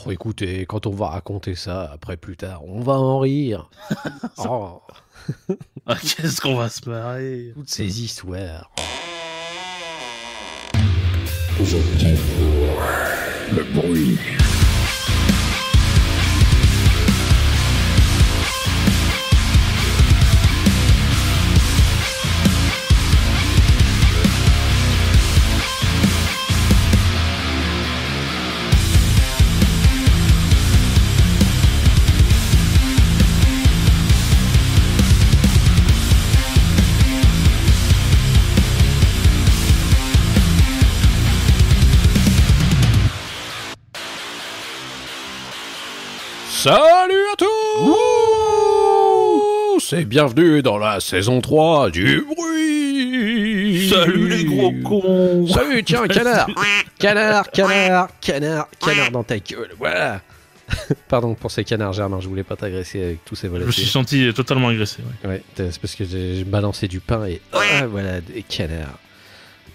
Oh, écoutez, quand on va raconter ça après plus tard, on va en rire. Oh, Ah, qu'est-ce qu'on va se marrer. toutes ces histoires. Vous êtes prêts pour le bruit? Salut à tous et bienvenue dans la saison 3 du bruit. Salut les gros cons. Salut, tiens, canard. Canard dans ta gueule, voilà. Pardon pour ces canards, Germain, je voulais pas t'agresser avec tous ces volets. Je me suis senti totalement agressé. Ouais. Ouais, c'est parce que j'ai balancé du pain et voilà, des canards.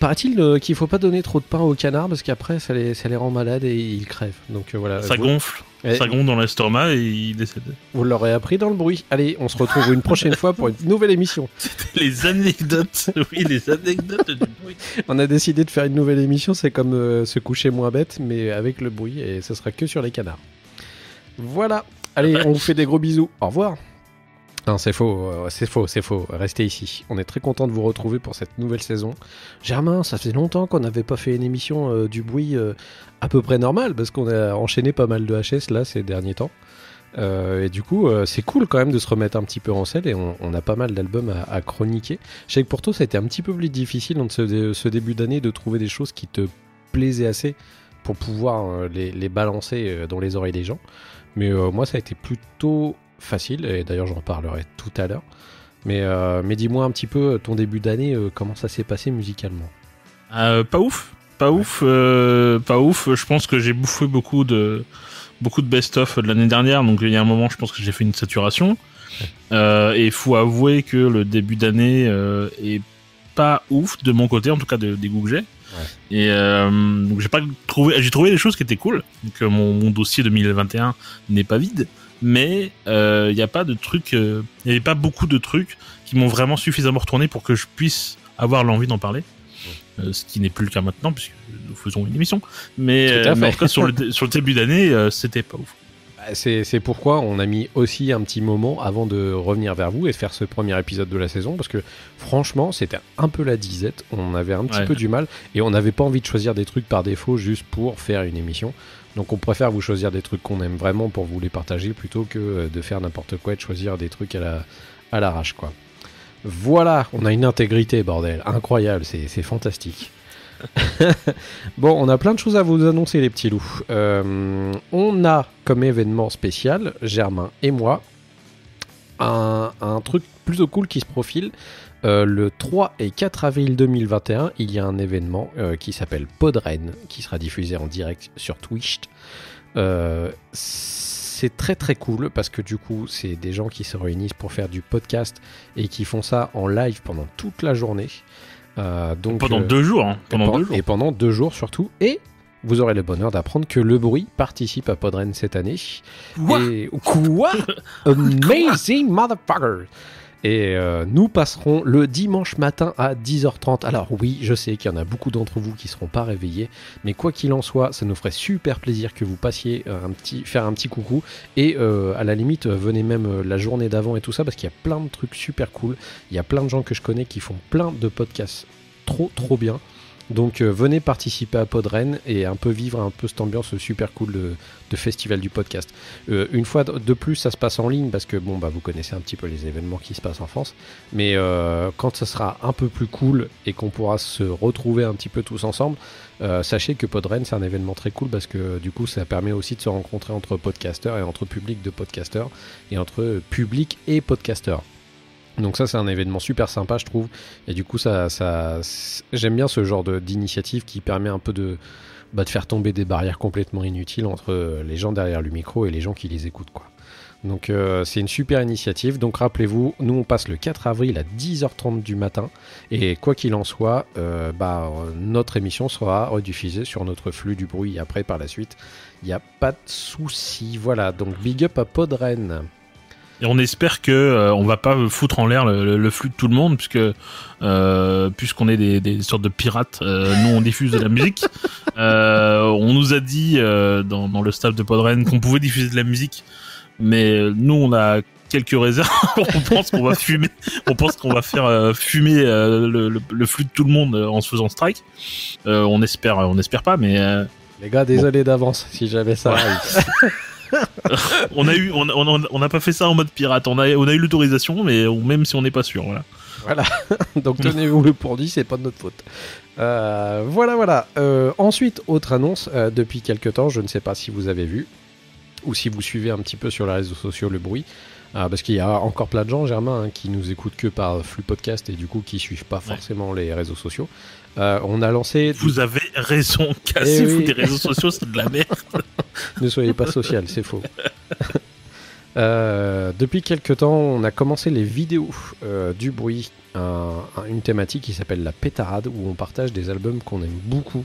Paraît-il qu'il faut pas donner trop de pain aux canards parce qu'après ça les rend malades et ils crèvent. Donc voilà. Ça gonfle. Ouais. Ça gonfle dans l'estomac et il décède. Vous l'aurez appris dans le bruit. Allez, on se retrouve une prochaine fois pour une nouvelle émission. Les anecdotes. Oui, les anecdotes du bruit. On a décidé de faire une nouvelle émission, c'est comme se coucher moins bête, mais avec le bruit, et ce sera que sur les canards. Voilà. Allez, on vous fait des gros bisous. Au revoir. Non, c'est faux. Restez ici. On est très content de vous retrouver pour cette nouvelle saison. Germain, ça fait longtemps qu'on n'avait pas fait une émission du bruit à peu près normale, parce qu'on a enchaîné pas mal de HS là ces derniers temps. Et du coup, c'est cool quand même de se remettre un petit peu en selle, et on a pas mal d'albums à chroniquer. Je sais que pour toi, ça a été un petit peu plus difficile dans ce début d'année de trouver des choses qui te plaisaient assez pour pouvoir les balancer dans les oreilles des gens. Mais moi, ça a été plutôt facile, et d'ailleurs j'en parlerai tout à l'heure. Mais dis-moi un petit peu ton début d'année, comment ça s'est passé musicalement? Pas ouf. Je pense que j'ai bouffé beaucoup de best-of de l'année dernière, donc il y a un moment, je pense que j'ai fait une saturation. Et il faut avouer que le début d'année est pas ouf de mon côté, en tout cas des goûts que j'ai. Ouais. Et donc j'ai trouvé des choses qui étaient cool. Donc mon dossier 2021 n'est pas vide. Mais il n'y a pas de trucs, il n'y avait pas beaucoup de trucs qui m'ont vraiment suffisamment retourné pour que je puisse avoir l'envie d'en parler. Ce qui n'est plus le cas maintenant puisque nous faisons une émission. Mais en tout cas sur le début d'année, c'était pas ouf. C'est pourquoi on a mis aussi un petit moment avant de revenir vers vous et de faire ce premier épisode de la saison, parce que franchement c'était un peu la disette, on avait un petit peu du mal et on n'avait pas envie de choisir des trucs par défaut juste pour faire une émission. Donc on préfère vous choisir des trucs qu'on aime vraiment pour vous les partager plutôt que de faire n'importe quoi et de choisir des trucs à l'arrache, quoi. Voilà, on a une intégrité, bordel, incroyable, c'est fantastique. Bon, on a plein de choses à vous annoncer, les petits loups. On a comme événement spécial, Germain et moi, un truc plutôt cool qui se profile. Le 3 et 4 avril 2021, il y a un événement qui s'appelle Podren, qui sera diffusé en direct sur Twitch. C'est très très cool parce que du coup, c'est des gens qui se réunissent pour faire du podcast et qui font ça en live pendant toute la journée. Donc, pendant 2 jours, hein. Et pendant 2 jours surtout. Et vous aurez le bonheur d'apprendre que Le Bruit participe à Podren cette année. Quoi? Amazing motherfucker! Et nous passerons le dimanche matin à 10h30. Alors oui, je sais qu'il y en a beaucoup d'entre vous qui ne seront pas réveillés, mais quoi qu'il en soit, ça nous ferait super plaisir que vous passiez faire un petit coucou. Et à la limite, venez même la journée d'avant et tout ça, parce qu'il y a plein de trucs super cool. Il y a plein de gens que je connais qui font plein de podcasts trop bien. Donc venez participer à Podren et un peu vivre un peu cette ambiance super cool de festival du podcast. Une fois de plus, ça se passe en ligne parce que bon bah vous connaissez un petit peu les événements qui se passent en France. Mais quand ça sera un peu plus cool et qu'on pourra se retrouver un petit peu tous ensemble, sachez que Podren c'est un événement très cool parce que du coup ça permet aussi de se rencontrer entre podcasteurs et entre public de podcasteurs et entre public et podcasteurs. Donc ça c'est un événement super sympa je trouve, et du coup ça j'aime bien ce genre d'initiative qui permet un peu de faire tomber des barrières complètement inutiles entre les gens derrière le micro et les gens qui les écoutent, quoi. Donc c'est une super initiative. Donc rappelez-vous, nous on passe le 4 avril à 10h30 du matin. Et quoi qu'il en soit, notre émission sera rediffusée sur notre flux du bruit après par la suite. Il n'y a pas de souci. Voilà, donc big up à Podren. Et on espère que on va pas foutre en l'air le flux de tout le monde, puisqu'on est des sortes de pirates. Nous, on diffuse de la musique. On nous a dit dans le staff de Podren qu'on pouvait diffuser de la musique, mais nous, on a quelques réserves. On pense qu'on va fumer. On pense qu'on va faire fumer le flux de tout le monde en se faisant strike. On espère pas, mais les gars, désolé d'avance si jamais ça arrive. on n'a pas fait ça en mode pirate. On a eu l'autorisation, mais même si on n'est pas sûr, voilà. Donc tenez-vous le pour dit, c'est pas de notre faute. Voilà. Ensuite, autre annonce, depuis quelques temps, je ne sais pas si vous avez vu ou si vous suivez un petit peu sur les réseaux sociaux le bruit, parce qu'il y a encore plein de gens, Germain, qui nous écoutent que par flux podcast et du coup qui suivent pas forcément les réseaux sociaux. On a lancé. Vous avez raison, cassez-vous des réseaux sociaux, c'est de la merde. Ne soyez pas social, c'est faux. Depuis quelques temps, on a commencé les vidéos du bruit, une thématique qui s'appelle la pétarade, où on partage des albums qu'on aime beaucoup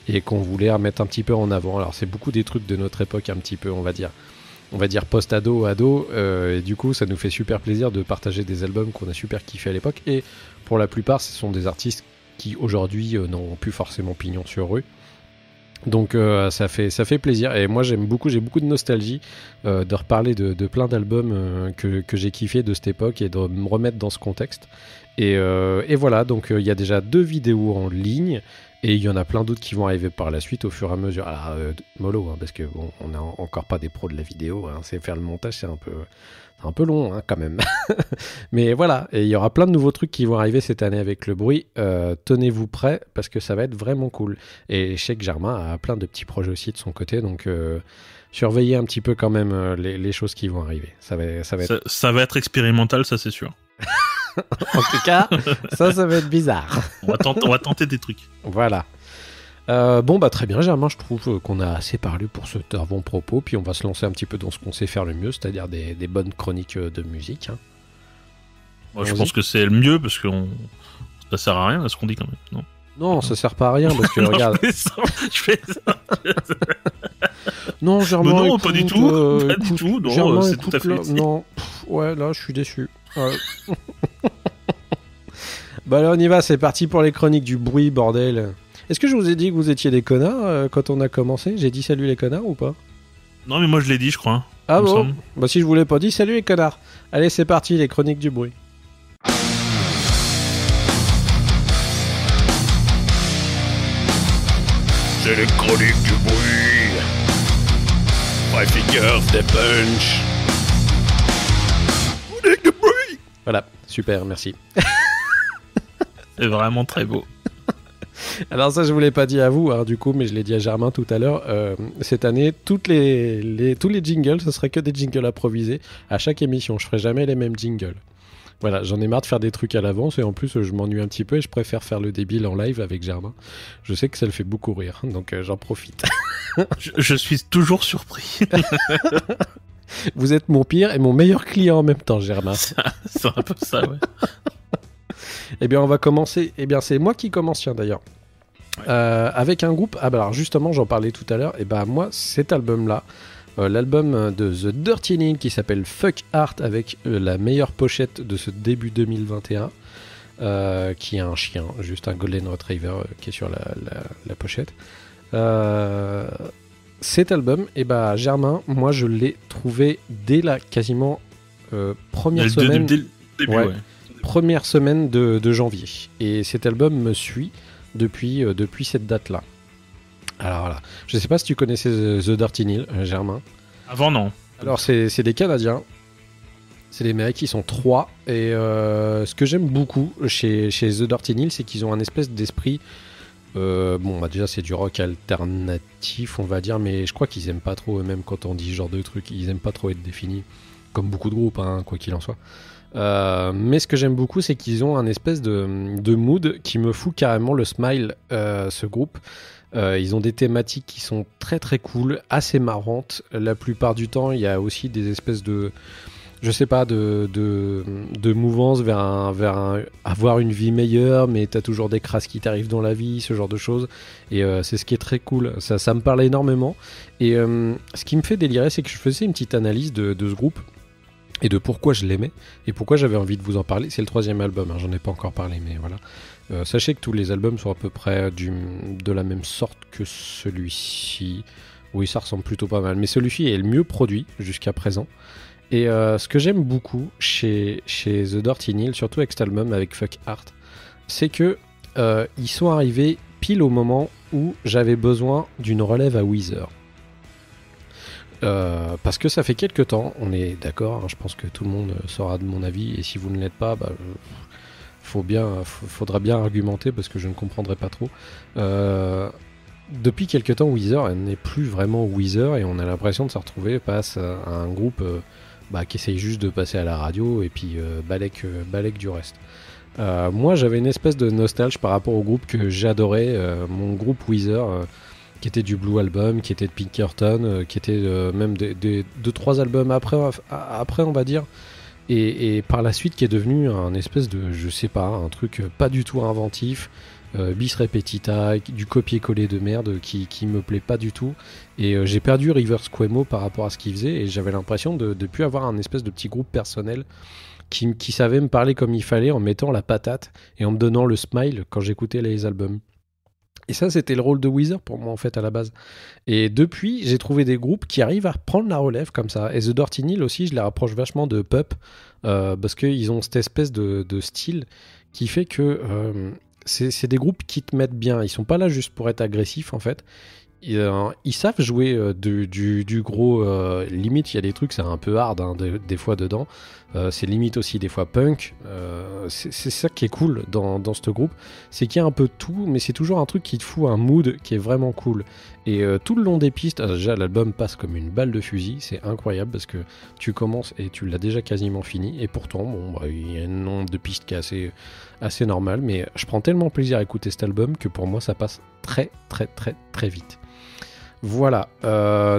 et qu'on voulait remettre un petit peu en avant. Alors c'est beaucoup des trucs de notre époque, un petit peu, on va dire post-ado, ado, et du coup ça nous fait super plaisir de partager des albums qu'on a super kiffé à l'époque, et pour la plupart ce sont des artistes qui aujourd'hui n'ont plus forcément pignon sur rue. Donc ça fait plaisir, et moi j'ai beaucoup de nostalgie de reparler de plein d'albums que j'ai kiffé de cette époque et de me remettre dans ce contexte. Et voilà, donc il y a déjà 2 vidéos en ligne, et il y en a plein d'autres qui vont arriver par la suite au fur et à mesure. Alors mollo, parce que bon, on n'a encore pas des pros de la vidéo, c'est faire le montage, c'est un peu long quand même. Mais voilà, et il y aura plein de nouveaux trucs qui vont arriver cette année avec le bruit. Tenez-vous prêts, parce que ça va être vraiment cool. Et je sais que Germain a plein de petits projets aussi de son côté, donc surveillez un petit peu quand même les choses qui vont arriver. Ça va être expérimental, ça c'est sûr. En tout cas, ça va être bizarre. On va tenter des trucs. Voilà. Très bien, Germain, je trouve qu'on a assez parlé pour cet avant-propos, puis on va se lancer un petit peu dans ce qu'on sait faire le mieux, c'est-à-dire des bonnes chroniques de musique. Moi, je pense que c'est le mieux, parce que ça sert à rien, à ce qu'on dit quand même, non? Non, ça sert pas à rien, parce que non, regarde... Je fais ça. Non, Germain, non, écoute, pas du tout. Pas du tout, non, Germain, c'est écoute, tout à fait là, non, ouais, là, je suis déçu. Ouais. Là, on y va, c'est parti pour les chroniques du bruit, bordel. Est-ce que je vous ai dit que vous étiez des connards quand on a commencé? J'ai dit salut les connards ou pas? Non, mais moi je l'ai dit, je crois. Ah bon? Si je vous l'ai pas dit, salut les connards. Allez, c'est parti, les chroniques du bruit. C'est les chroniques du bruit. My fingers, the punch. Chroniques du bruit. Voilà, super, merci. C'est vraiment très beau. Alors ça, je vous l'ai pas dit à vous, du coup, mais je l'ai dit à Germain tout à l'heure. Cette année, tous les jingles, ce serait que des jingles improvisés. À chaque émission, je ferai jamais les mêmes jingles. Voilà, j'en ai marre de faire des trucs à l'avance, et en plus, je m'ennuie un petit peu, et je préfère faire le débile en live avec Germain. Je sais que ça le fait beaucoup rire, donc j'en profite. je suis toujours surpris. Vous êtes mon pire et mon meilleur client en même temps, Germain. C'est un peu ça, ouais. Eh bien, on va commencer. Eh bien, c'est moi qui commence, tiens, d'ailleurs. Avec un groupe. Alors, justement, j'en parlais tout à l'heure. Et moi, cet album-là, l'album de The Dirty Nil qui s'appelle Fuck Art, avec la meilleure pochette de ce début 2021, qui est un chien, juste un Golden Retriever qui est sur la pochette. Cet album, Germain, moi, je l'ai trouvé dès la quasiment première semaine. Dès le début, ouais. Première semaine de janvier, et cet album me suit depuis cette date-là. Alors voilà, je sais pas si tu connaissais The Dirty Nil, Germain. Avant, non. Alors c'est des Canadiens, c'est des mecs qui sont 3, et ce que j'aime beaucoup chez The Dirty Nil, c'est qu'ils ont un espèce d'esprit. Déjà c'est du rock alternatif, on va dire, mais je crois qu'ils aiment pas trop, même quand on dit ce genre de truc, ils aiment pas trop être définis, comme beaucoup de groupes, quoi qu'il en soit. Mais ce que j'aime beaucoup, c'est qu'ils ont un espèce de mood qui me fout carrément le smile, ce groupe. Ils ont des thématiques qui sont très très cool, assez marrantes. La plupart du temps, il y a aussi des espèces de, je sais pas, de mouvance vers avoir une vie meilleure, mais t'as toujours des crasses qui t'arrivent dans la vie, ce genre de choses. Et c'est ce qui est très cool. Ça me parle énormément. Et ce qui me fait délirer, c'est que je faisais une petite analyse de ce groupe et de pourquoi je l'aimais et pourquoi j'avais envie de vous en parler. C'est le 3e album, hein, j'en ai pas encore parlé, mais voilà. Sachez que tous les albums sont à peu près de la même sorte que celui-ci. Oui, ça ressemble plutôt pas mal, mais celui-ci est le mieux produit jusqu'à présent. Et ce que j'aime beaucoup chez The Dirty Nil, surtout avec cet album, avec Fuck Art, c'est que ils sont arrivés pile au moment où j'avais besoin d'une relève à Weezer. Parce que ça fait quelques temps, on est d'accord, hein, je pense que tout le monde saura de mon avis, et si vous ne l'êtes pas, faudra bien argumenter parce que je ne comprendrai pas trop. Depuis quelques temps, Weezer n'est plus vraiment Weezer et on a l'impression de se retrouver face à un groupe qui essaye juste de passer à la radio et puis balèque du reste. Moi, j'avais une espèce de nostalgie par rapport au groupe que j'adorais, mon groupe Weezer, qui était du Blue Album, qui était de Pinkerton, qui était même de 3 albums après, on va dire. Et par la suite qui est devenu un espèce de, je sais pas, un truc pas du tout inventif, bis repetita, du copier-coller de merde qui me plaît pas du tout. Et j'ai perdu Rivers Cuomo par rapport à ce qu'il faisait et j'avais l'impression de plus avoir un espèce de petit groupe personnel qui savait me parler comme il fallait en mettant la patate et en me donnant le smile quand j'écoutais les albums. Et ça, c'était le rôle de Weezer pour moi, en fait, à la base. Et depuis, j'ai trouvé des groupes qui arrivent à prendre la relève comme ça. Et The Dirty Nil aussi, je les rapproche vachement de Pup, parce qu'ils ont cette espèce de style qui fait que c'est des groupes qui te mettent bien. Ils sont pas là juste pour être agressifs, en fait. Ils savent jouer du gros... limite, il y a des trucs, c'est un peu hard, hein, des fois dedans. C'est limite aussi des fois punk. C'est ça qui est cool dans ce groupe. C'est qu'il y a un peu de tout, mais c'est toujours un truc qui te fout un mood qui est vraiment cool. Et tout le long des pistes, déjà l'album passe comme une balle de fusil. C'est incroyable parce que tu commences et tu l'as déjà quasiment fini. Et pourtant, il y a un nombre de pistes qui est assez normal. Mais je prends tellement plaisir à écouter cet album que pour moi, ça passe très très très très vite. Voilà,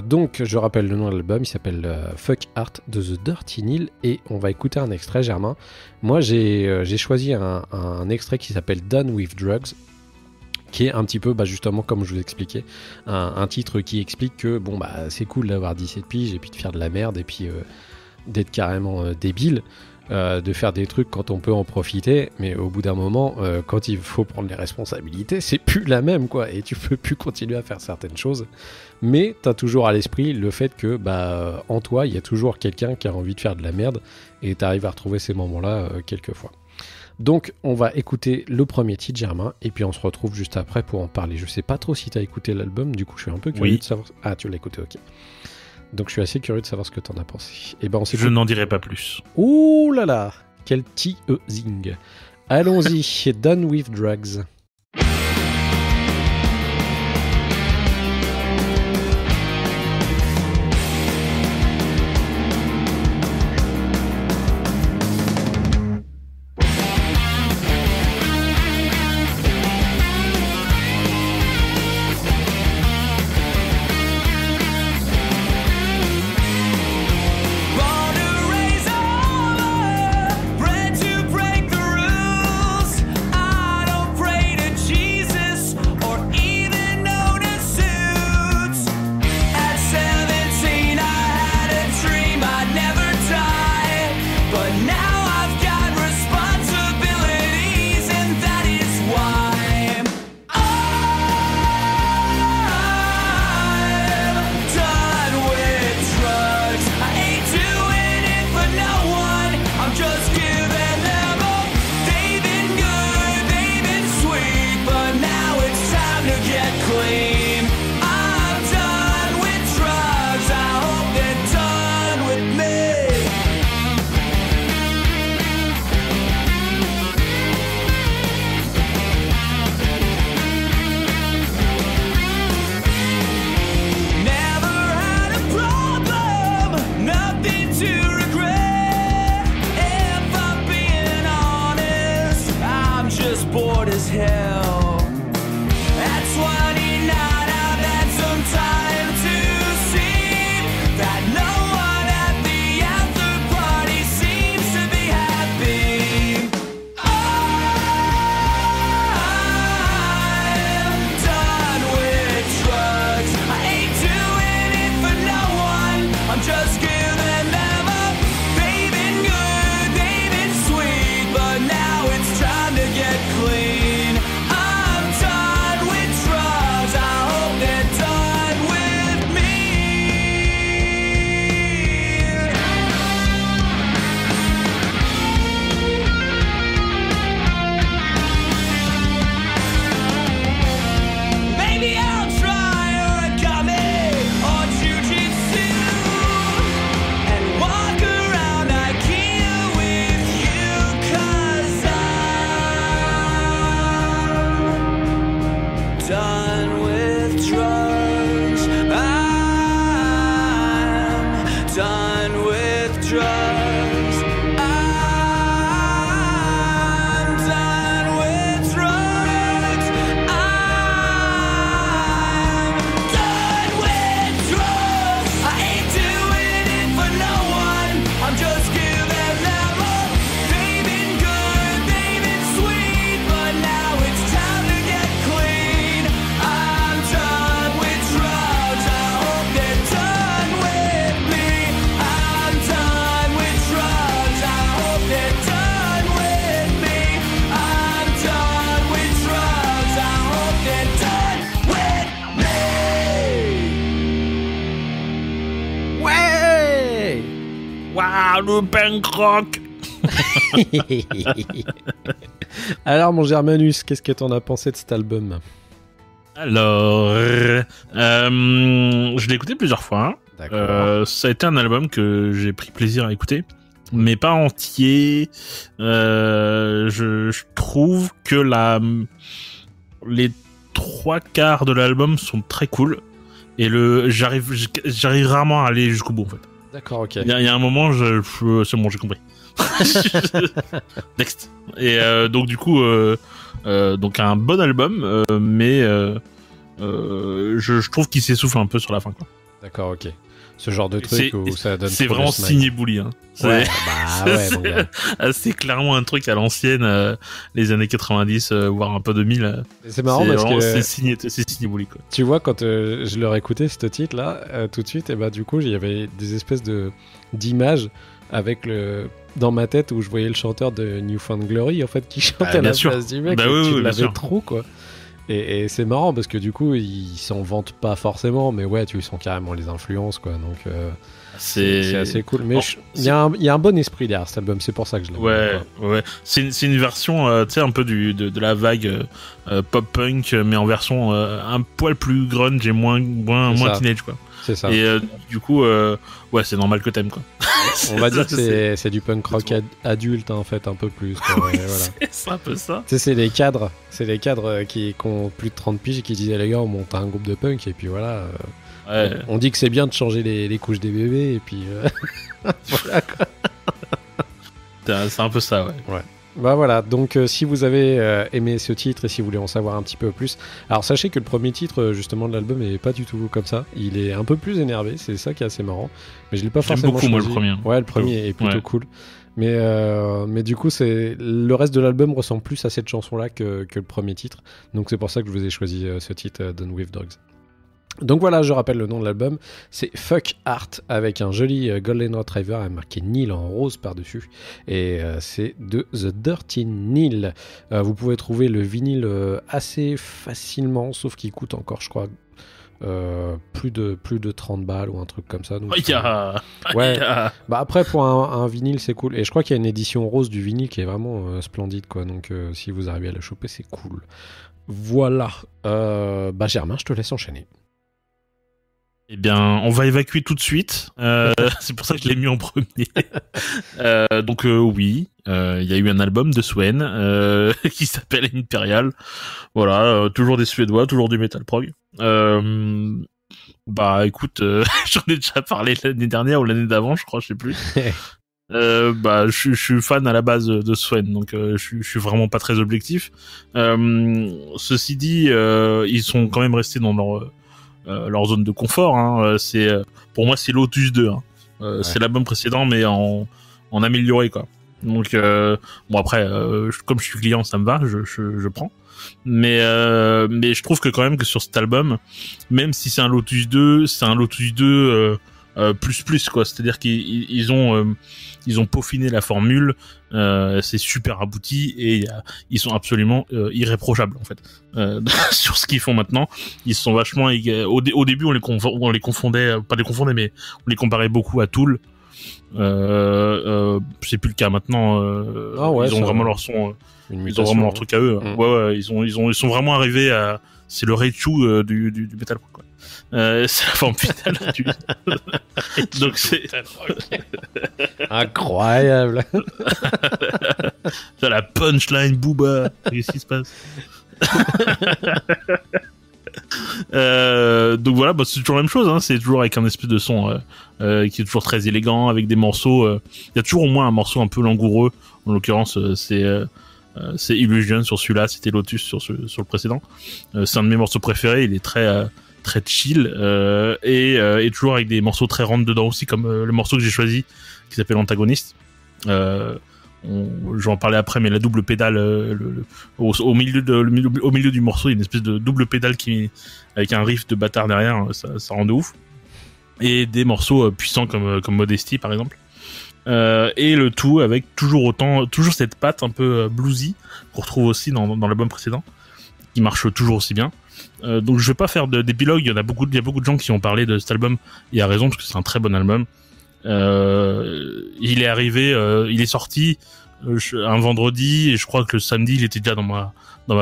donc je rappelle le nom de l'album, il s'appelle Fuck Art de The Dirty Nil et on va écouter un extrait, Germain. Moi j'ai choisi un extrait qui s'appelle Done With Drugs, qui est un petit peu, justement comme je vous expliquais, un titre qui explique que c'est cool d'avoir 17 piges et puis de faire de la merde et puis d'être carrément débile. De faire des trucs quand on peut en profiter, mais au bout d'un moment, quand il faut prendre les responsabilités, c'est plus la même, quoi, et tu peux plus continuer à faire certaines choses. Mais t'as toujours à l'esprit le fait que, en toi, il y a toujours quelqu'un qui a envie de faire de la merde, et t'arrives à retrouver ces moments-là quelquefois. Donc, on va écouter le premier titre, Germain, et puis on se retrouve juste après pour en parler. Je sais pas trop si t'as écouté l'album, du coup, je suis un peu curieux de savoir. Ah, tu l'as écouté, ok. Donc je suis assez curieux de savoir ce que t'en as pensé. Et on je n'en dirai pas plus. Ouh là là, quel teasing. Allons-y, Done With Drugs. Bread to break the rules. I don't pray to Waouh, le punk rock. Alors, mon Germanus, qu'est-ce que t'en as pensé de cet album? Alors, je l'ai écouté plusieurs fois. D'accord. Ça a été un album que j'ai pris plaisir à écouter, mais pas entier. Je trouve que les 3/4 de l'album sont très cool, et j'arrive rarement à aller jusqu'au bout en fait. D'accord, ok. Il y a un moment, c'est bon, j'ai compris. Next. Et donc du coup, donc un bon album, mais je trouve qu'il s'essouffle un peu sur la fin, quoi. D'accord, ok. Ce genre de truc où ça donne. C'est trop vraiment de smile. signé Bouli, hein. Ouais, bah ouais, mon gars. C'est clairement un truc à l'ancienne, les années 90, voire un peu 2000. C'est marrant parce que c'est signé Bouli, quoi. tu vois, quand je leur écoutais ce titre-là, tout de suite, et bah du coup, il y avait des espèces d'images avec dans ma tête où je voyais le chanteur de New Found Glory en fait qui chantait à la place du mec. Bah et oui, tu bien l'avais sûr. trop, quoi. Et c'est marrant parce que du coup, ils s'en vantent pas forcément, mais ouais, tu sens carrément les influences, quoi. Donc c'est assez cool. Mais il y a un bon esprit derrière cet album, c'est pour ça que je l'aime. Ouais. C'est une version, tu sais, un peu de la vague pop-punk, mais en version un poil plus grunge et moins teenage, quoi. C'est ça. Et du coup, ouais, c'est normal que t'aimes, quoi. On va dire que c'est du punk rock adulte, hein, en fait, un peu plus, quoi. Oui, Ouais, voilà. c'est un peu ça. Tu sais, c'est les cadres qui ont plus de 30 piges et qui disaient, les gars, on monte un groupe de punk, et puis voilà. Ouais. On dit que c'est bien de changer les couches des bébés, et puis voilà, quoi. C'est un peu ça, ouais. Bah voilà, donc si vous avez aimé ce titre et si vous voulez en savoir un petit peu plus, alors sachez que le premier titre justement de l'album est pas du tout comme ça, il est un peu plus énervé, c'est ça qui est assez marrant, mais je l'ai pas J'aime forcément beaucoup, moi, choisi. le premier. Ouais, le premier est plutôt cool, mais du coup le reste de l'album ressemble plus à cette chanson-là que le premier titre, donc c'est pour ça que je vous ai choisi ce titre Done With Dogs. Donc voilà, je rappelle le nom de l'album, c'est Fuck Art avec un joli Golden Retriever avec marqué Neil en rose par-dessus, et c'est de The Dirty Neil. Vous pouvez trouver le vinyle assez facilement, sauf qu'il coûte encore, je crois, plus de 30 balles ou un truc comme ça. Donc, ouais. Bah après, pour un vinyle, c'est cool. Et je crois qu'il y a une édition rose du vinyle qui est vraiment splendide, quoi. Donc si vous arrivez à la choper, c'est cool. Voilà. Bah Germain, je te laisse enchaîner. Eh bien, on va évacuer tout de suite. C'est pour ça que je l'ai mis en premier. Donc oui, il y a eu un album de Swen qui s'appelle Imperial. Voilà, toujours des Suédois, toujours du metal prog. Bah écoute, j'en ai déjà parlé l'année dernière ou l'année d'avant, je crois, je sais plus. Bah je suis fan à la base de Swen, donc je suis vraiment pas très objectif. Ceci dit, ils sont quand même restés dans leur zone de confort, hein. Pour moi c'est Lotus 2, hein. Ouais. C'est l'album précédent mais en amélioré, quoi. Donc bon après comme je suis client, ça me va, je prends. Mais je trouve que quand même que sur cet album, même si c'est un Lotus 2, c'est un Lotus 2 plus, quoi. C'est-à-dire qu'ils ont peaufiné la formule, c'est super abouti et ils sont absolument irréprochables, en fait. Sur ce qu'ils font maintenant, ils sont vachement au début on les confondait, pas les confondait, mais on les comparait beaucoup à Tool. C'est plus le cas maintenant. Ils ont vraiment leur son, ils ont vraiment leur truc à eux. Ouais, ils sont vraiment arrivés à, c'est le Reichu du metal, quoi. C'est la forme finale du... Donc c'est incroyable. C'est la punchline Booba. Qu'est-ce qui se passe? Donc voilà, bah, c'est toujours la même chose, hein. C'est toujours avec un espèce de son qui est toujours très élégant, avec des morceaux. Il y a toujours au moins un morceau un peu langoureux. En l'occurrence, c'est Illusion sur celui-là, c'était Lotus sur le précédent. C'est un de mes morceaux préférés. Il est très chill et toujours avec des morceaux très rentre dedans aussi, comme le morceau que j'ai choisi qui s'appelle Antagoniste. Je vais en parler après, mais la double pédale au milieu du morceau, il y a une espèce de double pédale avec un riff de bâtard derrière, ça rend de ouf. Et des morceaux puissants comme Modesty par exemple. Et le tout avec toujours cette patte un peu bluesy qu'on retrouve aussi dans l'album précédent, qui marche toujours aussi bien. Donc je vais pas faire d'épilogue, il y a beaucoup de gens qui ont parlé de cet album, et à raison, parce que c'est un très bon album. Il est arrivé, il est sorti un vendredi et je crois que le samedi il était déjà dans ma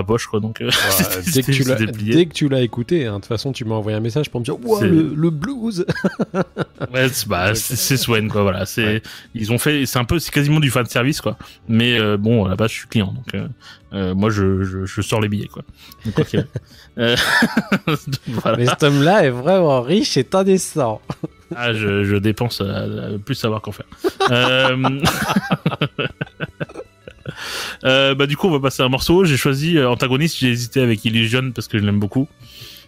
poche quoi. Donc dès que tu l'as écouté, hein, de toute façon tu m'as envoyé un message pour me dire wow, le blues. Ouais, c'est Swen quoi. Voilà, ils ont fait, c'est quasiment du fan service quoi. Mais bon, à la base je suis client donc moi je sors les billets quoi. Donc, okay. Voilà. Mais cet homme-là est vraiment riche et indécent. Ah, je dépense à plus savoir qu'en faire. Du coup, on va passer à un morceau. J'ai choisi Antagoniste. J'ai hésité avec Illusion parce que je l'aime beaucoup.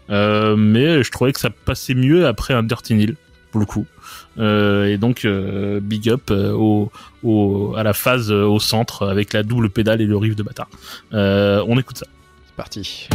Mais je trouvais que ça passait mieux après un Dirty Nil, pour le coup. Et donc, big up à la phase au centre avec la double pédale et le riff de bâtard. On écoute ça. C'est parti.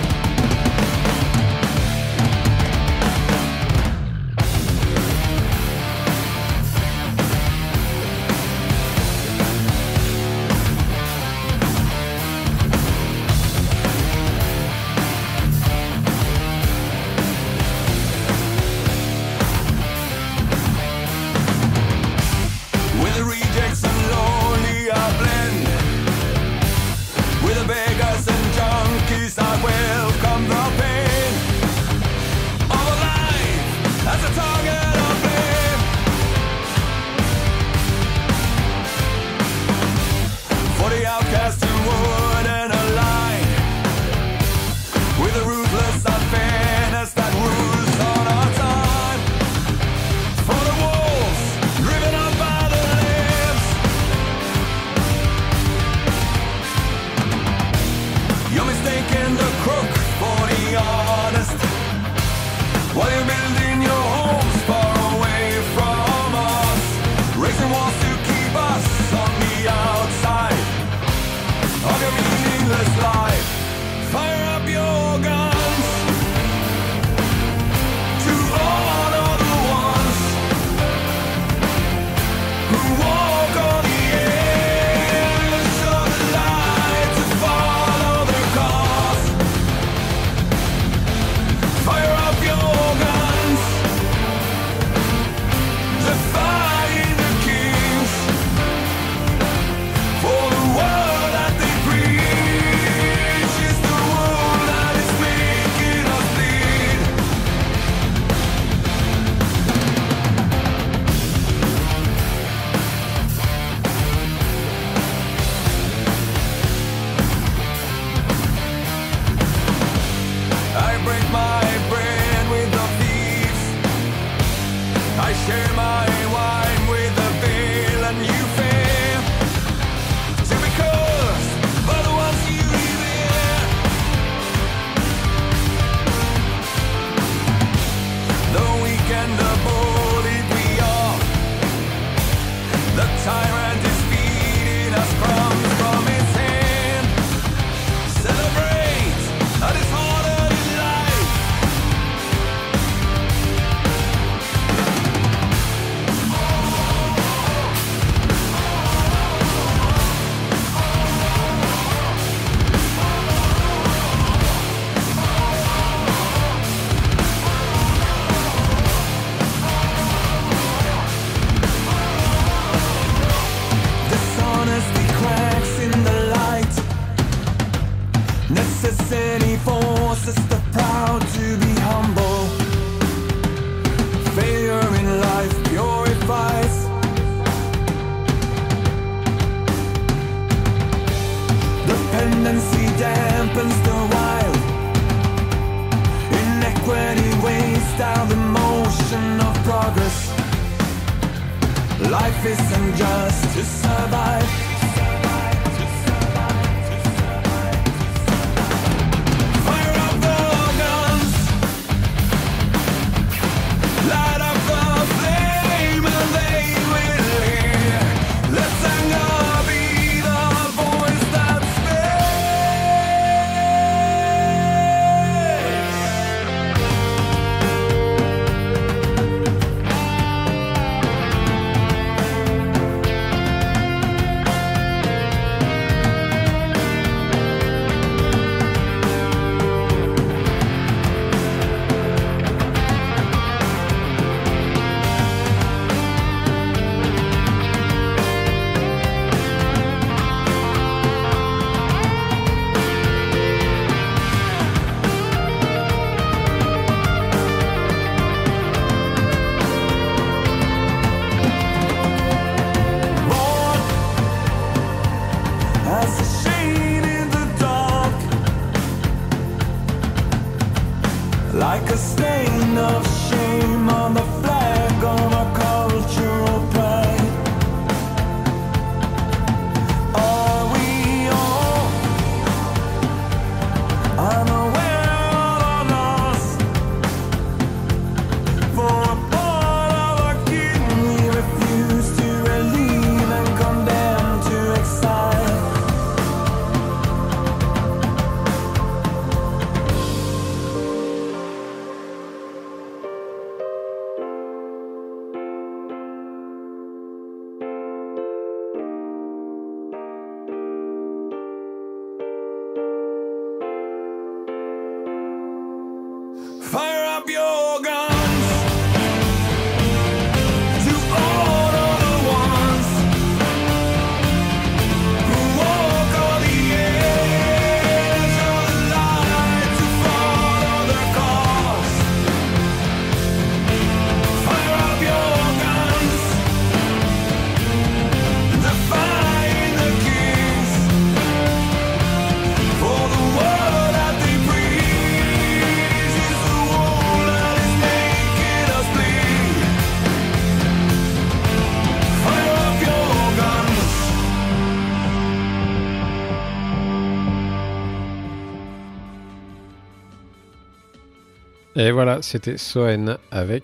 Et voilà, c'était Soen avec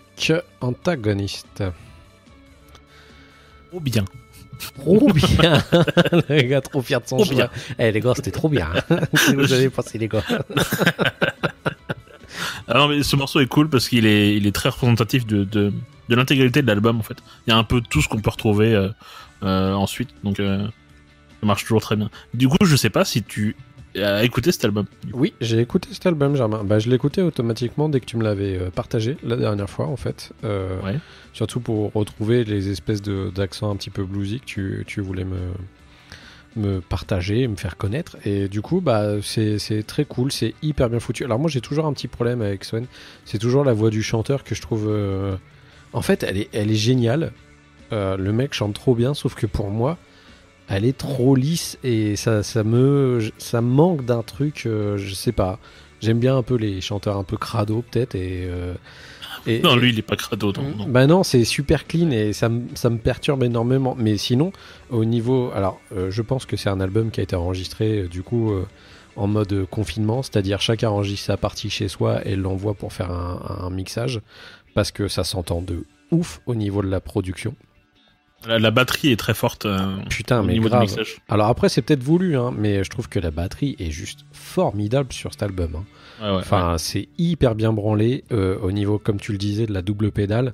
Antagoniste. Oh bien. Trop bien. Le gars trop fier de son choix. Eh les gars, c'était trop bien. Qu'est-ce que vous avez pensé les gars? Ah non, mais ce morceau est cool parce qu'il est très représentatif de l'intégralité de l'album en fait. Il y a un peu tout ce qu'on peut retrouver ensuite, donc ça marche toujours très bien. Du coup, je sais pas si tu as écouté cet album. Oui, j'ai écouté cet album, Germain. Bah, je l'ai écouté automatiquement dès que tu me l'avais partagé la dernière fois en fait. Ouais. Surtout pour retrouver les espèces d'accents un petit peu bluesy que tu voulais me partager, me faire connaître. Et du coup, bah, c'est très cool, c'est hyper bien foutu. Alors moi, j'ai toujours un petit problème avec Swen. C'est toujours la voix du chanteur que je trouve... En fait, elle est géniale. Le mec chante trop bien, sauf que pour moi, elle est trop lisse et ça me manque d'un truc, je sais pas. J'aime bien un peu les chanteurs un peu crado, peut-être, Non, lui, il est pas crado. Non. Bah non, c'est super clean et ça me perturbe énormément. Mais sinon, au niveau... Alors, je pense que c'est un album qui a été enregistré, du coup, en mode confinement. C'est-à-dire, chacun enregistre sa partie chez soi et l'envoie pour faire un mixage. Parce que ça s'entend de ouf au niveau de la production. La batterie est très forte Putain, au mais niveau grave. du mixage. Alors après, c'est peut-être voulu, hein, mais je trouve que la batterie est juste formidable sur cet album. Hein. Ouais, Enfin, c'est hyper bien branlé au niveau, comme tu le disais, de la double pédale.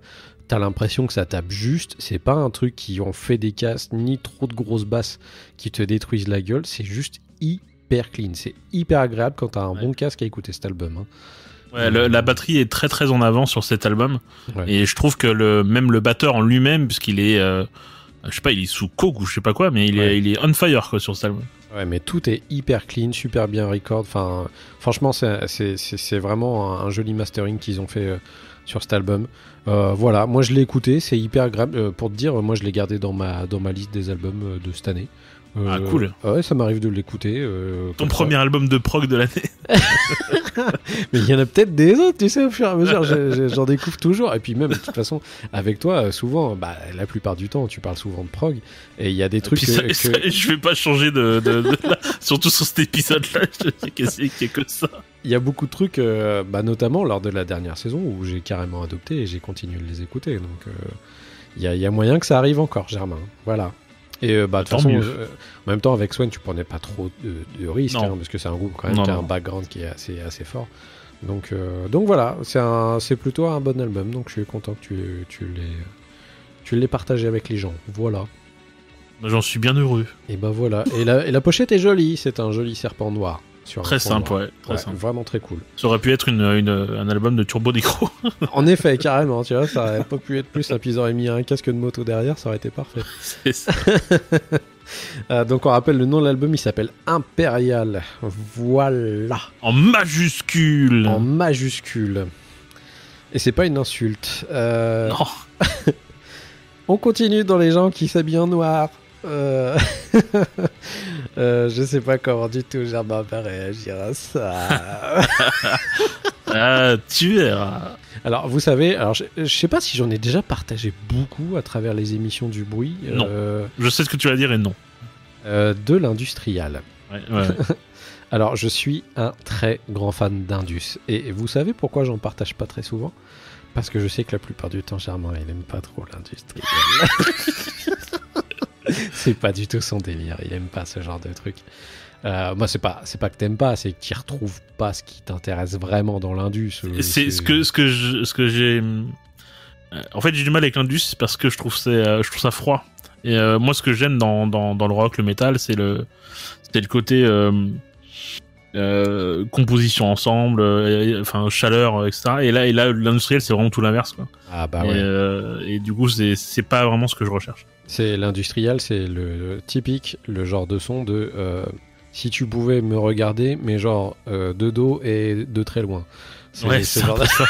T'as l'impression que ça tape juste. C'est pas un truc qui ont fait des casses ni trop de grosses basses qui te détruisent la gueule. C'est juste hyper clean. C'est hyper agréable quand t'as un bon casque à écouter cet album. Hein. Ouais, la batterie est très très en avant sur cet album. Ouais. Et je trouve que même le batteur en lui-même, puisqu'il est, je sais pas, il est sous coke ou je sais pas quoi, mais il est on fire quoi sur cet album. Ouais, mais tout est hyper clean, super bien record. Enfin, franchement, c'est vraiment un joli mastering qu'ils ont fait sur cet album. Voilà, moi je l'ai écouté, c'est hyper agréable. Pour te dire, moi je l'ai gardé dans ma liste des albums de cette année. Ah cool. Ouais, ça m'arrive de l'écouter. Ton premier album de prog de l'année. Mais il y en a peut-être des autres, tu sais, au fur et à mesure, j'en découvre toujours. Et puis même, de toute façon, avec toi, souvent, bah, la plupart du temps, tu parles souvent de prog. Et il y a des trucs je vais pas changer de surtout sur cet épisode-là, je sais qu'il y a que ça. Il y a beaucoup de trucs, bah, notamment lors de la dernière saison, où j'ai carrément adopté et j'ai continué de les écouter. Donc, il y a moyen que ça arrive encore, Germain. Voilà. Et bah, de toute façon, en même temps, avec Swen, tu prenais pas trop de risques, hein, parce que c'est un groupe quand même qui a un background qui est assez fort. Donc voilà, c'est plutôt un bon album. Donc je suis content que tu l'aies partagé avec les gens. Voilà. J'en suis bien heureux. Et bah voilà. Et la pochette est jolie. C'est un joli serpent noir. Très simple, ouais. Très simple. Vraiment très cool. Ça aurait pu être un album de Turbo Necro. En effet, carrément. Tu vois, ça aurait pas pu être plus. Puis ils auraient mis un casque de moto derrière, ça aurait été parfait. C'est ça. Donc on rappelle le nom de l'album, il s'appelle Impérial. Voilà. En majuscule. En majuscule. Et c'est pas une insulte. Non. On continue dans les gens qui s'habillent en noir. Je sais pas comment du tout Germain va réagir à ça. Ah, tu verras. Alors vous savez, je sais pas si j'en ai déjà partagé beaucoup à travers les émissions du bruit. Non. Je sais ce que tu vas dire et non. De l'industrial. Ouais. Alors je suis un très grand fan d'Indus. Et vous savez pourquoi j'en partage pas très souvent ? Parce que je sais que la plupart du temps Germain il aime pas trop l'industriel. C'est pas du tout son délire, il aime pas ce genre de truc. Moi c'est pas que t'aimes pas, c'est que tu retrouves pas ce qui t'intéresse vraiment dans l'indus. C'est ce que j'ai. En fait j'ai du mal avec l'indus parce que je trouve ça froid. Et moi ce que j'aime dans le rock, le métal, c'est le côté composition ensemble, enfin chaleur, etc. Et là l'industriel c'est vraiment tout l'inverse quoi. Ah bah ouais. Et du coup c'est pas vraiment ce que je recherche. C'est l'industriel, c'est le typique, le genre de son de si tu pouvais me regarder, mais genre de dos et de très loin. C'est genre ça.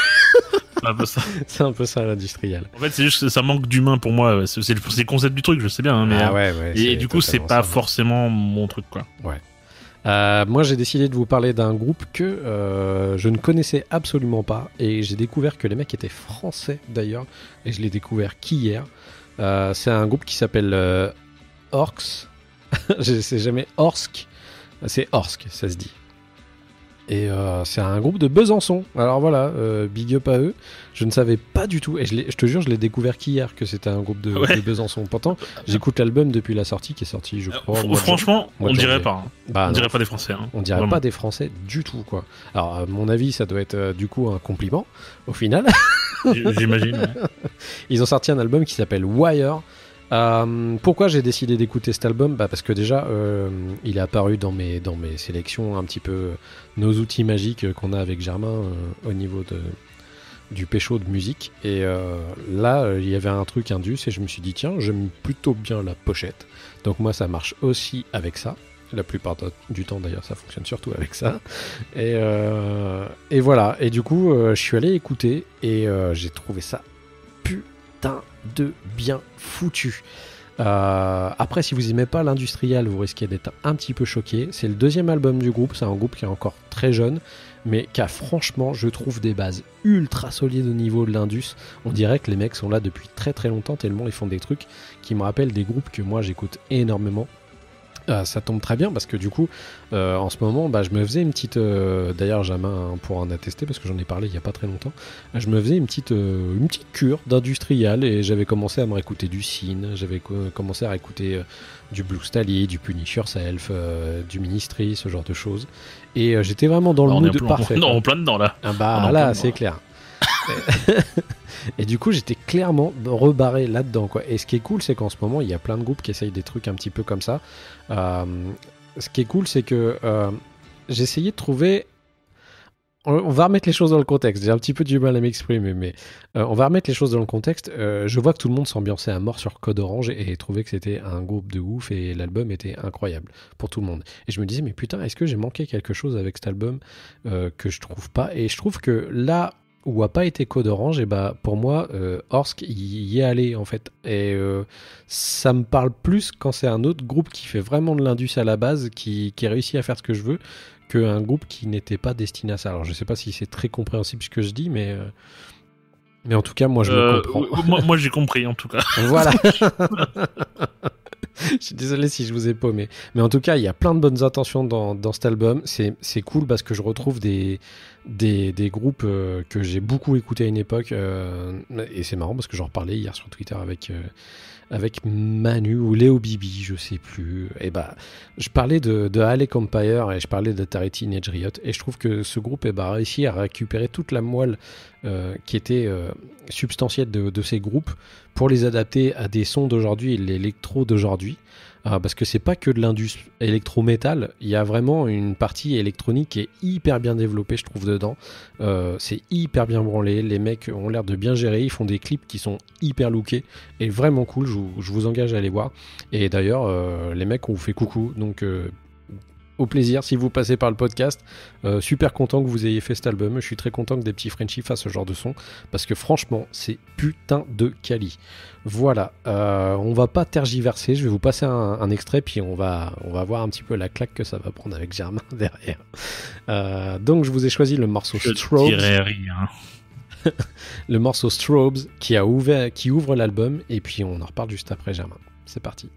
Un peu ça. C'est un peu ça l'industriel. En fait, c'est juste que ça manque d'humain pour moi. C'est le concept du truc, je sais bien. Hein, mais, ouais. Et du coup, c'est pas forcément mon truc, quoi. Ouais. Moi, j'ai décidé de vous parler d'un groupe que je ne connaissais absolument pas. Et j'ai découvert que les mecs étaient français, d'ailleurs. Et je l'ai découvert qu'hier. C'est un groupe qui s'appelle Orsk. Je sais jamais. Orsk. C'est Orsk, ça se dit. Et c'est un groupe de Besançon. Alors voilà, big up à eux. Je ne savais pas du tout, et je te jure, je l'ai découvert qu'hier que c'était un groupe de Besançon. Pourtant, j'écoute l'album depuis la sortie, qui est sorti, je crois. Franchement, on dirait pas. On dirait pas des Français. On dirait pas des Français du tout, quoi. Alors, à mon avis, ça doit être du coup un compliment, au final. J'imagine. Ouais. Ils ont sorti un album qui s'appelle Wire. Pourquoi j'ai décidé d'écouter cet album? Parce que déjà il est apparu dans mes sélections, un petit peu nos outils magiques qu'on a avec Germain au niveau du pécho de musique, et là il y avait un truc indus et je me suis dit tiens, j'aime plutôt bien la pochette, donc moi ça marche aussi avec ça. La plupart du temps d'ailleurs ça fonctionne surtout avec ça, et voilà, et du coup je suis allé écouter et j'ai trouvé ça putain de bien foutu. Après, si vous aimez pas l'industriel, vous risquez d'être un petit peu choqué. C'est le deuxième album du groupe, c'est un groupe qui est encore très jeune, mais qui a franchement, je trouve, des bases ultra solides au niveau de l'indus. On dirait que les mecs sont là depuis très très longtemps, tellement ils font des trucs qui me rappellent des groupes que moi j'écoute énormément. Ça tombe très bien parce que du coup en ce moment je me faisais une petite d'ailleurs Germain pour en attester parce que j'en ai parlé il y a pas très longtemps, je me faisais une petite cure d'industriel et j'avais commencé à me réécouter du Sin, j'avais commencé à réécouter du Blue Stally, du Punish Yourself, du Ministry, ce genre de choses, et j'étais vraiment dans le mood parfait. Non, en plein dedans là. Là c'est clair. Et du coup j'étais clairement rebarré là-dedans, quoi. Et ce qui est cool, c'est qu'en ce moment il y a plein de groupes qui essayent des trucs un petit peu comme ça. Ce qui est cool, c'est que j'ai essayé de trouver, on va remettre les choses dans le contexte, j'ai un petit peu du mal à m'exprimer, mais on va remettre les choses dans le contexte. Je vois que tout le monde s'ambiançait à mort sur Code Orange et trouvait que c'était un groupe de ouf et l'album était incroyable pour tout le monde, et je me disais mais putain, est-ce que j'ai manqué quelque chose avec cet album que je trouve pas? Et je trouve que là où a pas été Code Orange, et pour moi Orsk y est allé en fait, et ça me parle plus quand c'est un autre groupe qui fait vraiment de l'indus à la base, qui réussit à faire ce que je veux, qu'un groupe qui n'était pas destiné à ça. Alors je sais pas si c'est très compréhensible ce que je dis, mais en tout cas moi je me comprends. moi j'ai compris en tout cas. Voilà. Je suis désolé si je vous ai paumé, mais en tout cas il y a plein de bonnes intentions dans cet album. C'est cool parce que je retrouve des groupes que j'ai beaucoup écoutés à une époque, et c'est marrant parce que j'en reparlais hier sur Twitter avec Manu ou Léo Bibi, je sais plus. Et je parlais de Alec Empire et je parlais de Atari Teenage Riot, et je trouve que ce groupe a réussi à récupérer toute la moelle qui était substantielle de ces groupes pour les adapter à des sons d'aujourd'hui et l'électro d'aujourd'hui. Parce que c'est pas que de l'indus électro-métal, il y a vraiment une partie électronique qui est hyper bien développée, je trouve, dedans. C'est hyper bien branlé, les mecs ont l'air de bien gérer, ils font des clips qui sont hyper lookés et vraiment cool, je vous engage à aller voir. Et d'ailleurs, les mecs, on vous fait coucou, donc au plaisir si vous passez par le podcast. Super content que vous ayez fait cet album, je suis très content que des petits Frenchies fassent ce genre de son, parce que franchement c'est putain de quali. Voilà, on va pas tergiverser, je vais vous passer un extrait, puis on va voir un petit peu la claque que ça va prendre avec Germain derrière. Donc je vous ai choisi le morceau Strobes. Je dirais rien. Le morceau Strobes qui ouvre l'album, et puis on en reparle juste après, Germain. C'est parti.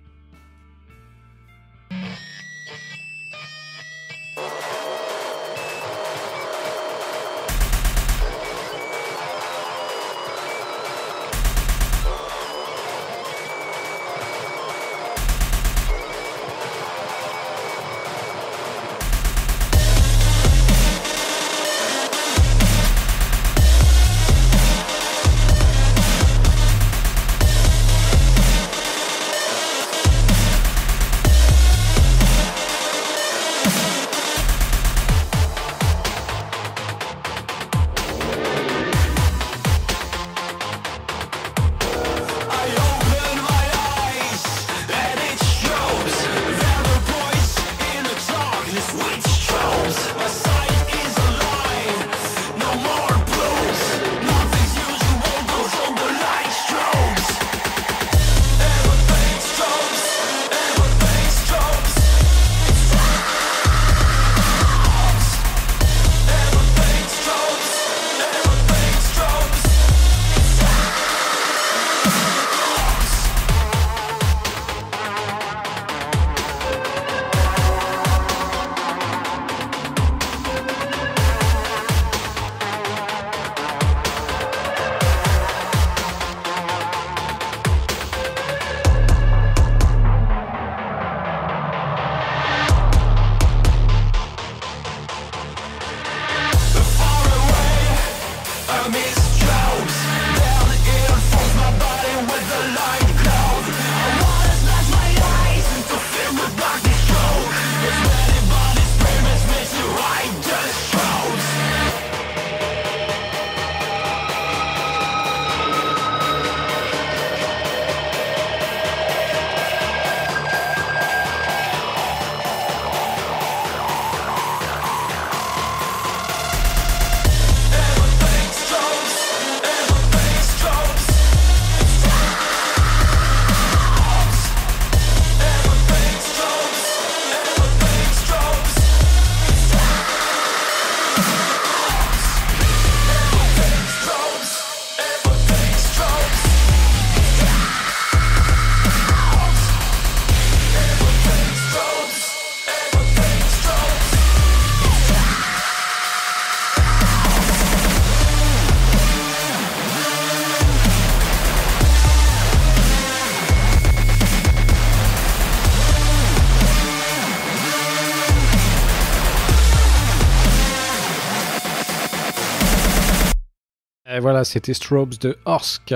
Et voilà, c'était Strobes de Orsk.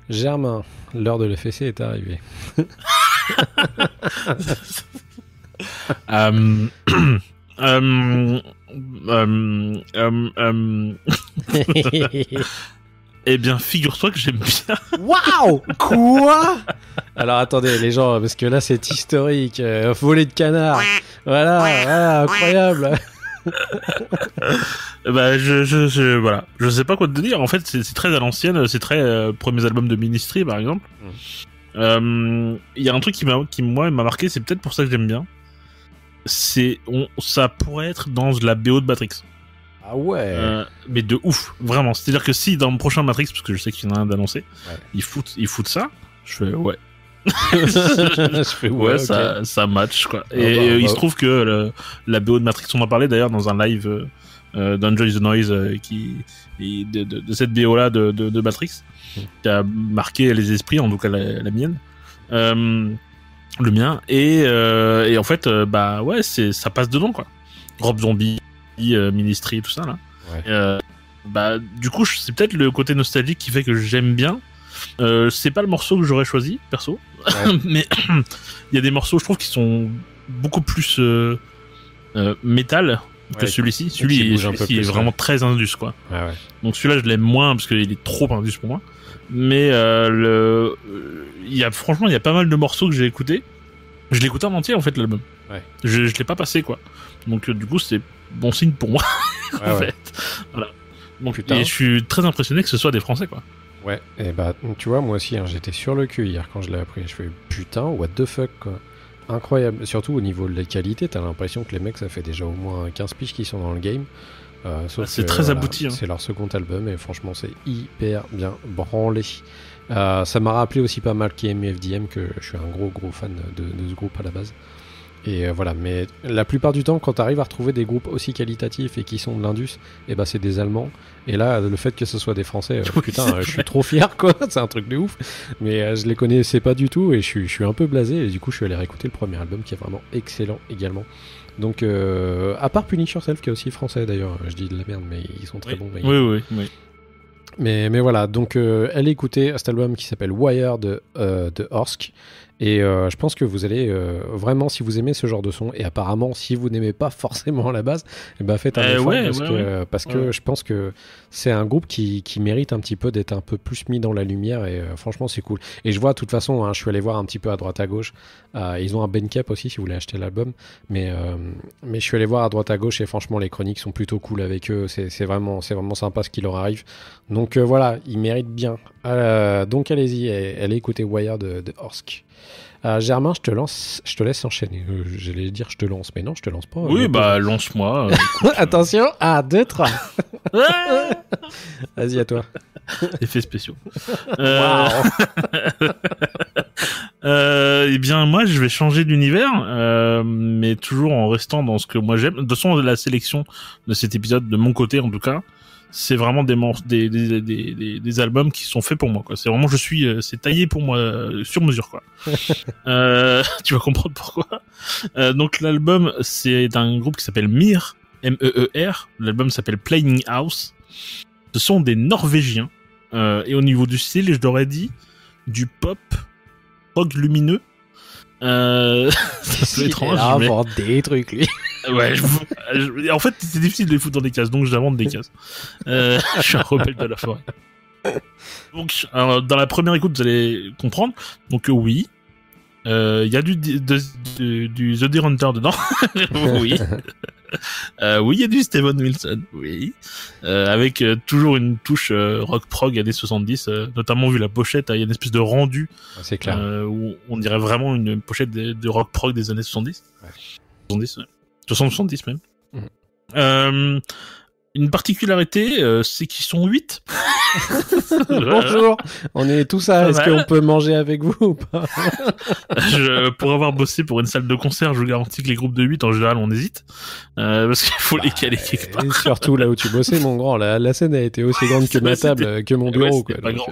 Germain, l'heure de l'EFC est arrivée. Eh bien, figure-toi que j'aime bien. Waouh! Quoi? Alors attendez, les gens, parce que là c'est historique. Volée de canard. Voilà, incroyable. Bah, voilà. Je sais pas quoi te dire. En fait, c'est très à l'ancienne. C'est très premiers albums de Ministry, par exemple. Il y a un truc qui moi m'a marqué. C'est peut-être pour ça que j'aime bien. Ça pourrait être dans la BO de Matrix. Ah ouais. Mais de ouf, vraiment. C'est-à-dire que si dans le prochain Matrix, parce que je sais qu'il y en a un d'annoncé, ils foutent ça, je fais ouais. Je fais ouais, okay. ça match quoi. Et il se trouve que la BO de Matrix, on en parlait d'ailleurs dans un live d'Enjoy the Noise de cette BO là de Matrix, qui a marqué les esprits, en tout cas la mienne. Le mien et en fait bah ouais, ça passe dedans quoi. Rob Zombie, Ministry, tout ça là. Ouais. Bah du coup c'est peut-être le côté nostalgique qui fait que j'aime bien. C'est pas le morceau que j'aurais choisi perso, ouais. Mais il y a des morceaux je trouve qui sont beaucoup plus métal que celui-ci. Celui-ci est vraiment très indus quoi. Ouais. Donc celui-là je l'aime moins parce qu'il est trop indus pour moi. Mais franchement il y a pas mal de morceaux que j'ai écoutés. Je l'ai écouté en entier en fait l'album. Ouais. Je l'ai pas passé quoi. Donc du coup c'est bon signe pour moi en fait. Voilà. Donc et je suis très impressionné que ce soit des Français quoi. Ouais. Et bah tu vois moi aussi j'étais sur le cul hier quand je l'ai appris. Je fais putain what the fuck quoi. Incroyable. Surtout au niveau de la qualité, t'as l'impression que les mecs ça fait déjà au moins 15 piges qu'ils sont dans le game. C'est très abouti. Hein. C'est leur second album et franchement c'est hyper bien branlé. Ça m'a rappelé aussi pas mal KMFDM, que je suis un gros fan de ce groupe à la base. Et voilà, mais la plupart du temps, quand tu arrives à retrouver des groupes aussi qualitatifs et qui sont de l'Indus, et bah c'est des Allemands. Et là, le fait que ce soit des Français, putain, je suis trop fier quoi, c'est un truc de ouf. Mais je les connaissais pas du tout et je suis un peu blasé. Et du coup, je suis allé réécouter le premier album qui est vraiment excellent également. Donc, à part Punish Yourself, qui est aussi français d'ailleurs, je dis de la merde, mais ils sont très bons. Oui. Mais voilà, donc allez écouter cet album qui s'appelle Wire de Orsk. Et je pense que vous allez vraiment, si vous aimez ce genre de son, et apparemment si vous n'aimez pas forcément à la base, et ben faites un effort parce que je pense que c'est un groupe qui mérite un petit peu d'être un peu plus mis dans la lumière et franchement c'est cool. Et je vois de toute façon, hein, je suis allé voir un petit peu à droite à gauche, ils ont un Bandcamp aussi si vous voulez acheter l'album, mais je suis allé voir à droite à gauche et franchement les chroniques sont plutôt cool avec eux, c'est vraiment sympa ce qui leur arrive. Donc voilà, ils méritent bien. Donc allez-y, allez écouter Wire de Orsk. Germain, je te laisse enchaîner. J'allais dire je te lance, mais non, je te lance pas. Oui, bah lance-moi. Attention, 1, 2, 3. Vas-y, à toi. Effets spéciaux. Wow. Eh bien, moi, je vais changer d'univers, mais toujours en restant dans ce que moi j'aime. De toute façon, la sélection de cet épisode, de mon côté en tout cas, c'est vraiment des albums qui sont faits pour moi quoi. C'est vraiment c'est taillé pour moi sur mesure quoi. Tu vas comprendre pourquoi. Donc l'album c'est d'un groupe qui s'appelle Mir, M-E-E-R. L'album s'appelle Playing House. Ce sont des Norvégiens et au niveau du style je t'aurais dit du pop rock lumineux. C'est étrange. Il invente des trucs lui. Ouais, en fait, c'est difficile de les foutre dans des cases, donc j'invente des cases. Je suis un rebelle de la forêt. Donc, dans la première écoute, vous allez comprendre. Donc, oui. Il y a du The Deer Hunter dedans. Oui. Oui, il y a du Steven Wilson. Oui. Avec toujours une touche rock prog années 70, notamment vu la pochette, il y a une espèce de rendu. C'est clair. Où on dirait vraiment une pochette de rock prog des années 70. Ouais. 70, ouais. 70 même. Une particularité, c'est qu'ils sont 8. Bonjour, on est tous là. Est-ce qu'on peut manger avec vous ou pas? Pour avoir bossé pour une salle de concert, je vous garantis que les groupes de 8, en général, on hésite. Parce qu'il faut les caler quelque part. Et surtout là où tu bossais, mon grand, la scène a été aussi grande que ma table, que mon bureau. C'était pas grand.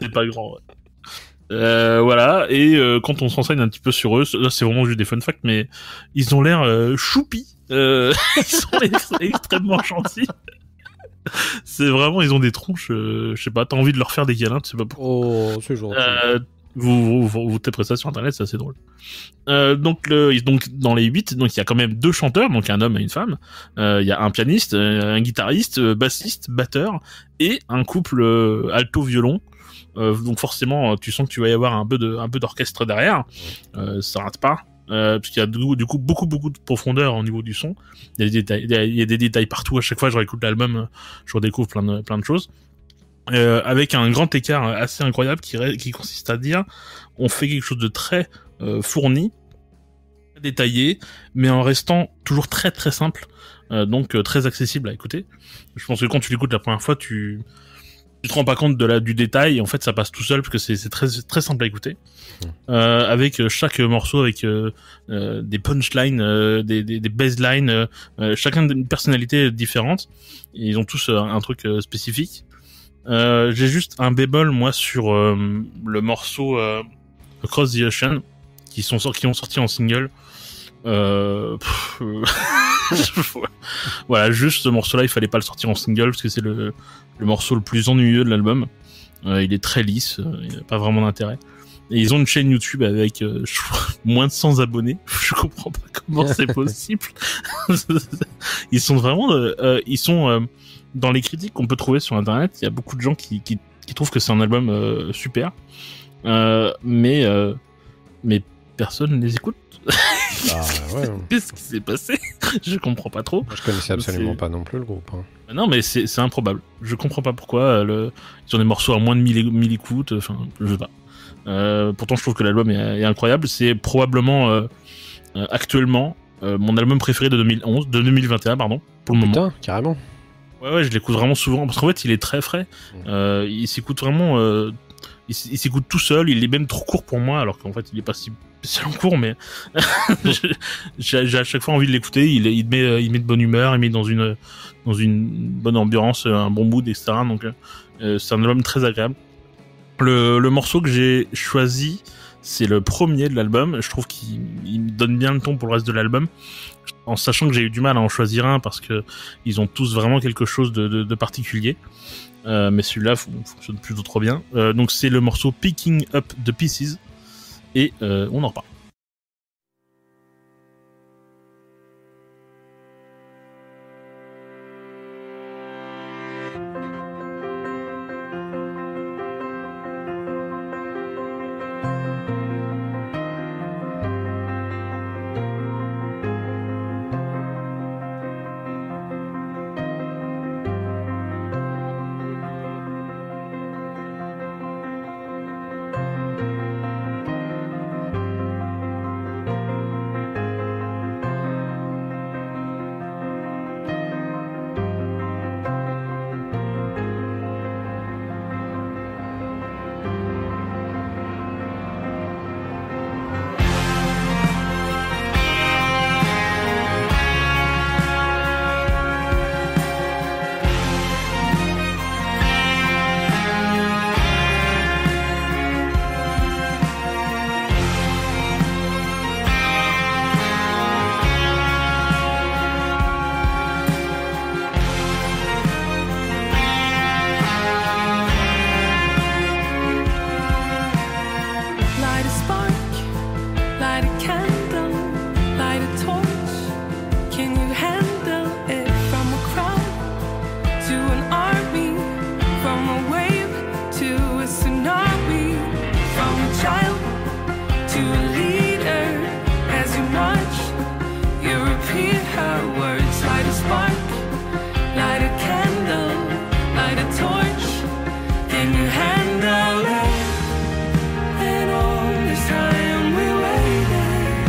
C'est pas grand, ouais. Voilà, et quand on se renseigne un petit peu sur eux, là c'est vraiment juste des fun facts, mais ils ont l'air choupis, ils sont extrêmement gentils. C'est vraiment, ils ont des tronches, je sais pas, t'as envie de leur faire des câlins, tu sais pas pourquoi. Oh, c'est gentil. Vous tapez ça sur internet, c'est assez drôle. Donc dans les 8, donc il y a quand même 2 chanteurs, donc un homme et une femme. Il y a un pianiste, un guitariste, bassiste, batteur et un couple alto-violon. Donc forcément, tu sens que tu vas y avoir un peu d'orchestre derrière. Ça rate pas. Parce qu'il y a du coup beaucoup de profondeur au niveau du son. Il y a des détails, il y a des détails partout. À chaque fois, je réécoute l'album, je redécouvre plein de choses. Avec un grand écart assez incroyable qui consiste à dire on fait quelque chose de très fourni, très détaillé, mais en restant toujours très très simple, donc très accessible à écouter. Je pense que quand tu l'écoutes la première fois, tu te rends pas compte du détail, et en fait ça passe tout seul parce que c'est très très simple à écouter. Avec chaque morceau avec des punchlines, des baselines, chacun d'une personnalité différente. Et ils ont tous un truc spécifique. J'ai juste un bémol moi sur le morceau Across the Ocean qui ont sorti en single. Voilà, juste ce morceau-là, il fallait pas le sortir en single parce que c'est le morceau le plus ennuyeux de l'album. Il est très lisse, il n'a pas vraiment d'intérêt. Et ils ont une chaîne YouTube avec moins de 100 abonnés. Je comprends pas comment c'est possible. Ils sont vraiment, dans les critiques qu'on peut trouver sur internet, il y a beaucoup de gens qui trouvent que c'est un album super, mais personne ne les écoute. Ouais. Qu'est-ce qui s'est passé? Je comprends pas trop. Moi, je connaissais absolument pas non plus le groupe. Hein. Non, mais c'est improbable. Je comprends pas pourquoi. Ils ont des morceaux à moins de 1000 écoutes. Enfin, je sais pas. Pourtant, je trouve que l'album est incroyable. C'est probablement actuellement mon album préféré de 2021, pardon, pour le moment. Putain, carrément. Ouais, je l'écoute vraiment souvent parce qu'en fait, il est très frais. Il s'écoute vraiment. Il s'écoute tout seul. Il est même trop court pour moi, alors qu'en fait, il est pas si spécialement court, mais j'ai à chaque fois envie de l'écouter. Il met de bonne humeur, il met dans une bonne ambiance, un bon mood, etc. Donc, c'est un album très agréable. Le morceau que j'ai choisi, c'est le premier de l'album. Je trouve qu'il me donne bien le ton pour le reste de l'album, en sachant que j'ai eu du mal à en choisir un parce que ils ont tous vraiment quelque chose de particulier. Mais celui-là fonctionne plutôt trop bien. Donc c'est le morceau Picking Up the Pieces et on en reparle. handle it. And all this time we waited.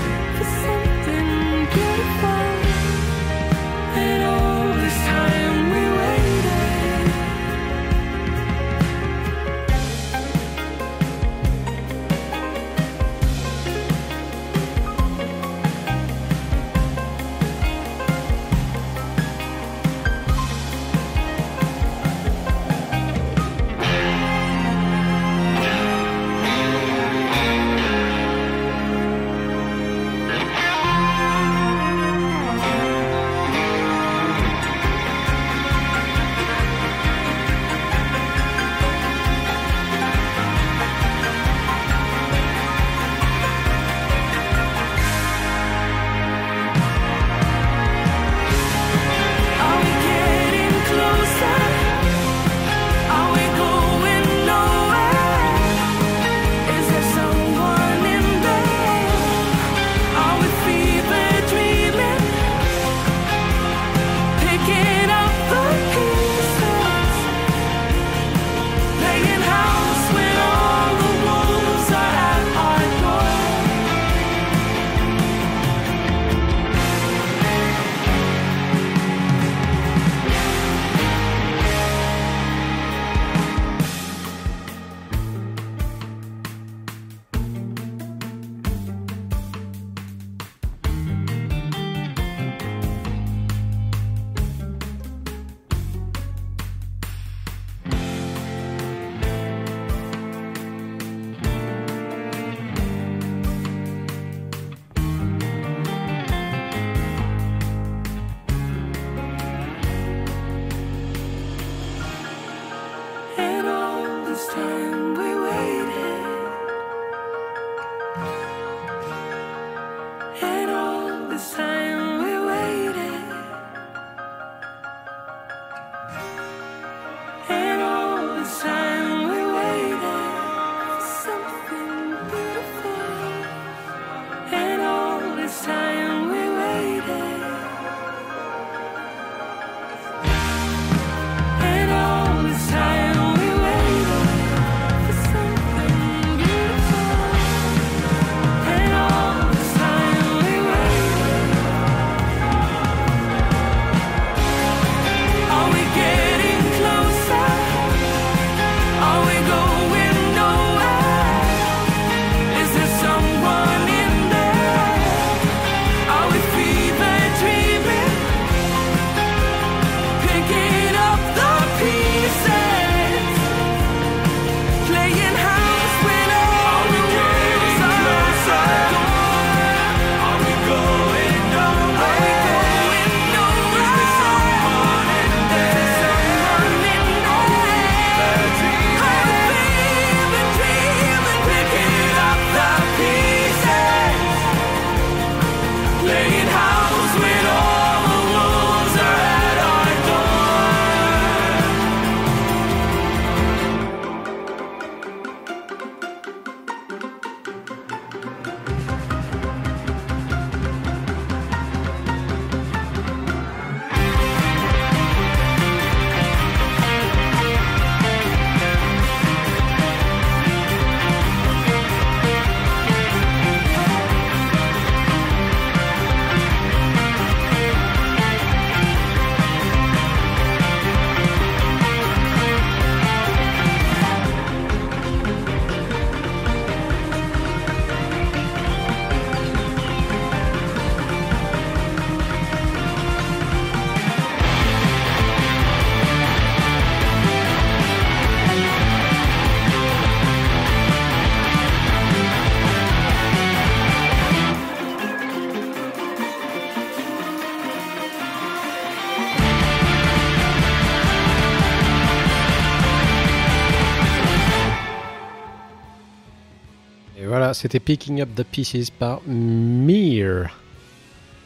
Et voilà, c'était Picking Up the Pieces par Mir.